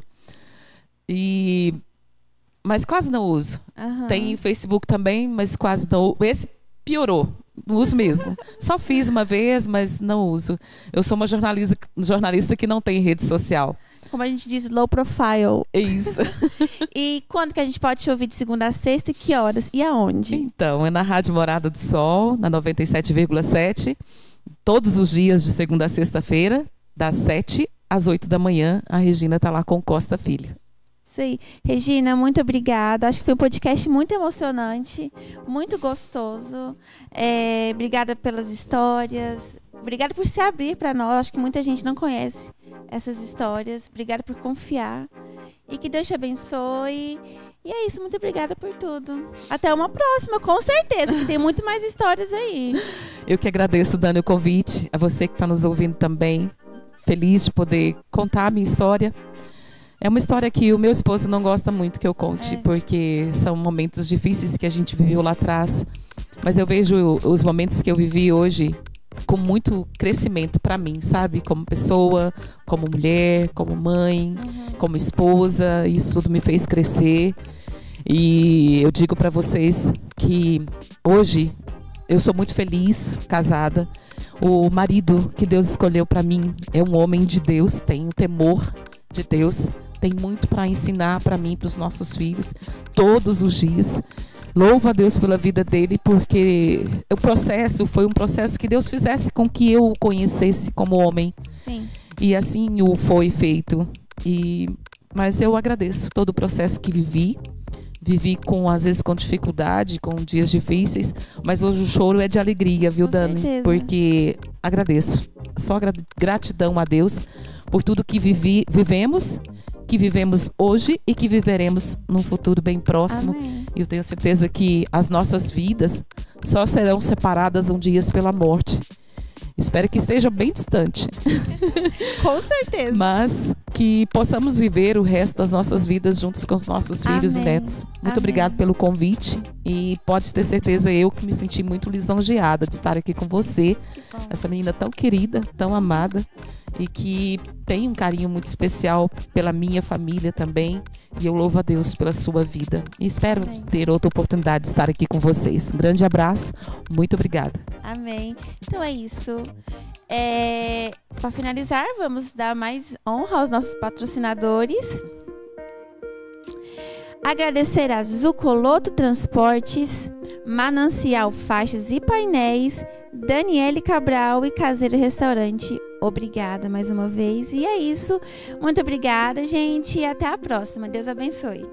A: Mas quase não uso.
B: Uhum.
A: Tem Facebook também, mas quase não. Esse piorou. Não uso mesmo. Só fiz uma vez, mas não uso. Eu sou uma jornalista que não tem rede social.
B: Como a gente diz, low profile.
A: É isso.
B: E quando que a gente pode te ouvir de segunda a sexta e que horas? E aonde?
A: Então, é na Rádio Morada do Sol, na 97,7. Todos os dias, de segunda a sexta-feira, das 7 às 8 da manhã. A Regina está lá com Costa Filho.
B: Isso aí. Regina, muito obrigada. Acho que foi um podcast muito emocionante, muito gostoso. Obrigada pelas histórias. Obrigada por se abrir para nós. Acho que muita gente não conhece essas histórias. Obrigada por confiar. E que Deus te abençoe. E é isso. Muito obrigada por tudo. Até uma próxima, com certeza, que tem muito mais histórias aí.
A: Eu que agradeço, Dani, o convite. A você que está nos ouvindo também. Feliz de poder contar a minha história. É uma história que o meu esposo não gosta muito que eu conte, porque são momentos difíceis que a gente viveu lá atrás. Mas eu vejo os momentos que eu vivi hoje com muito crescimento para mim, sabe? Como pessoa, como mulher, como mãe, como esposa. Isso tudo me fez crescer. E eu digo para vocês que hoje eu sou muito feliz, casada. O marido que Deus escolheu para mim é um homem de Deus, tem o temor de Deus, tem muito para ensinar para mim, para os nossos filhos, todos os dias. Louvo a Deus pela vida dele, porque o processo foi um processo que Deus fizesse com que eu o conhecesse como homem.
B: Sim.
A: E assim o foi feito. Mas eu agradeço todo o processo que vivi. Vivi às vezes com dificuldade, com dias difíceis, mas hoje o choro é de alegria, viu,
B: Com
A: Dani?
B: certeza.
A: Porque agradeço. Só gratidão a Deus por tudo que vivemos, que vivemos hoje e que viveremos num futuro bem próximo.
B: Amém.
A: E eu tenho certeza que as nossas vidas só serão separadas um dia pela morte. Espero que esteja bem distante.
B: Com certeza.
A: Mas que possamos viver o resto das nossas vidas juntos com os nossos filhos e
B: Amém.
A: netos. Muito
B: Amém.
A: obrigada pelo convite. E pode ter certeza eu que me senti muito lisonjeada de estar aqui com você.
B: Que bom.
A: Essa menina tão querida, tão amada. E que tem um carinho muito especial pela minha família também. E eu louvo a Deus pela sua vida. E espero
B: Amém.
A: ter outra oportunidade de estar aqui com vocês. Um grande abraço. Muito obrigada.
B: Amém. Então é isso. Para finalizar, vamos dar mais honra aos nossos patrocinadores. Agradecer a Zucoloto Transportes, Manancial Faixas e Painéis, Daniele Cabral e Caseiro Restaurante. Obrigada mais uma vez. E é isso. Muito obrigada, gente. E até a próxima. Deus abençoe.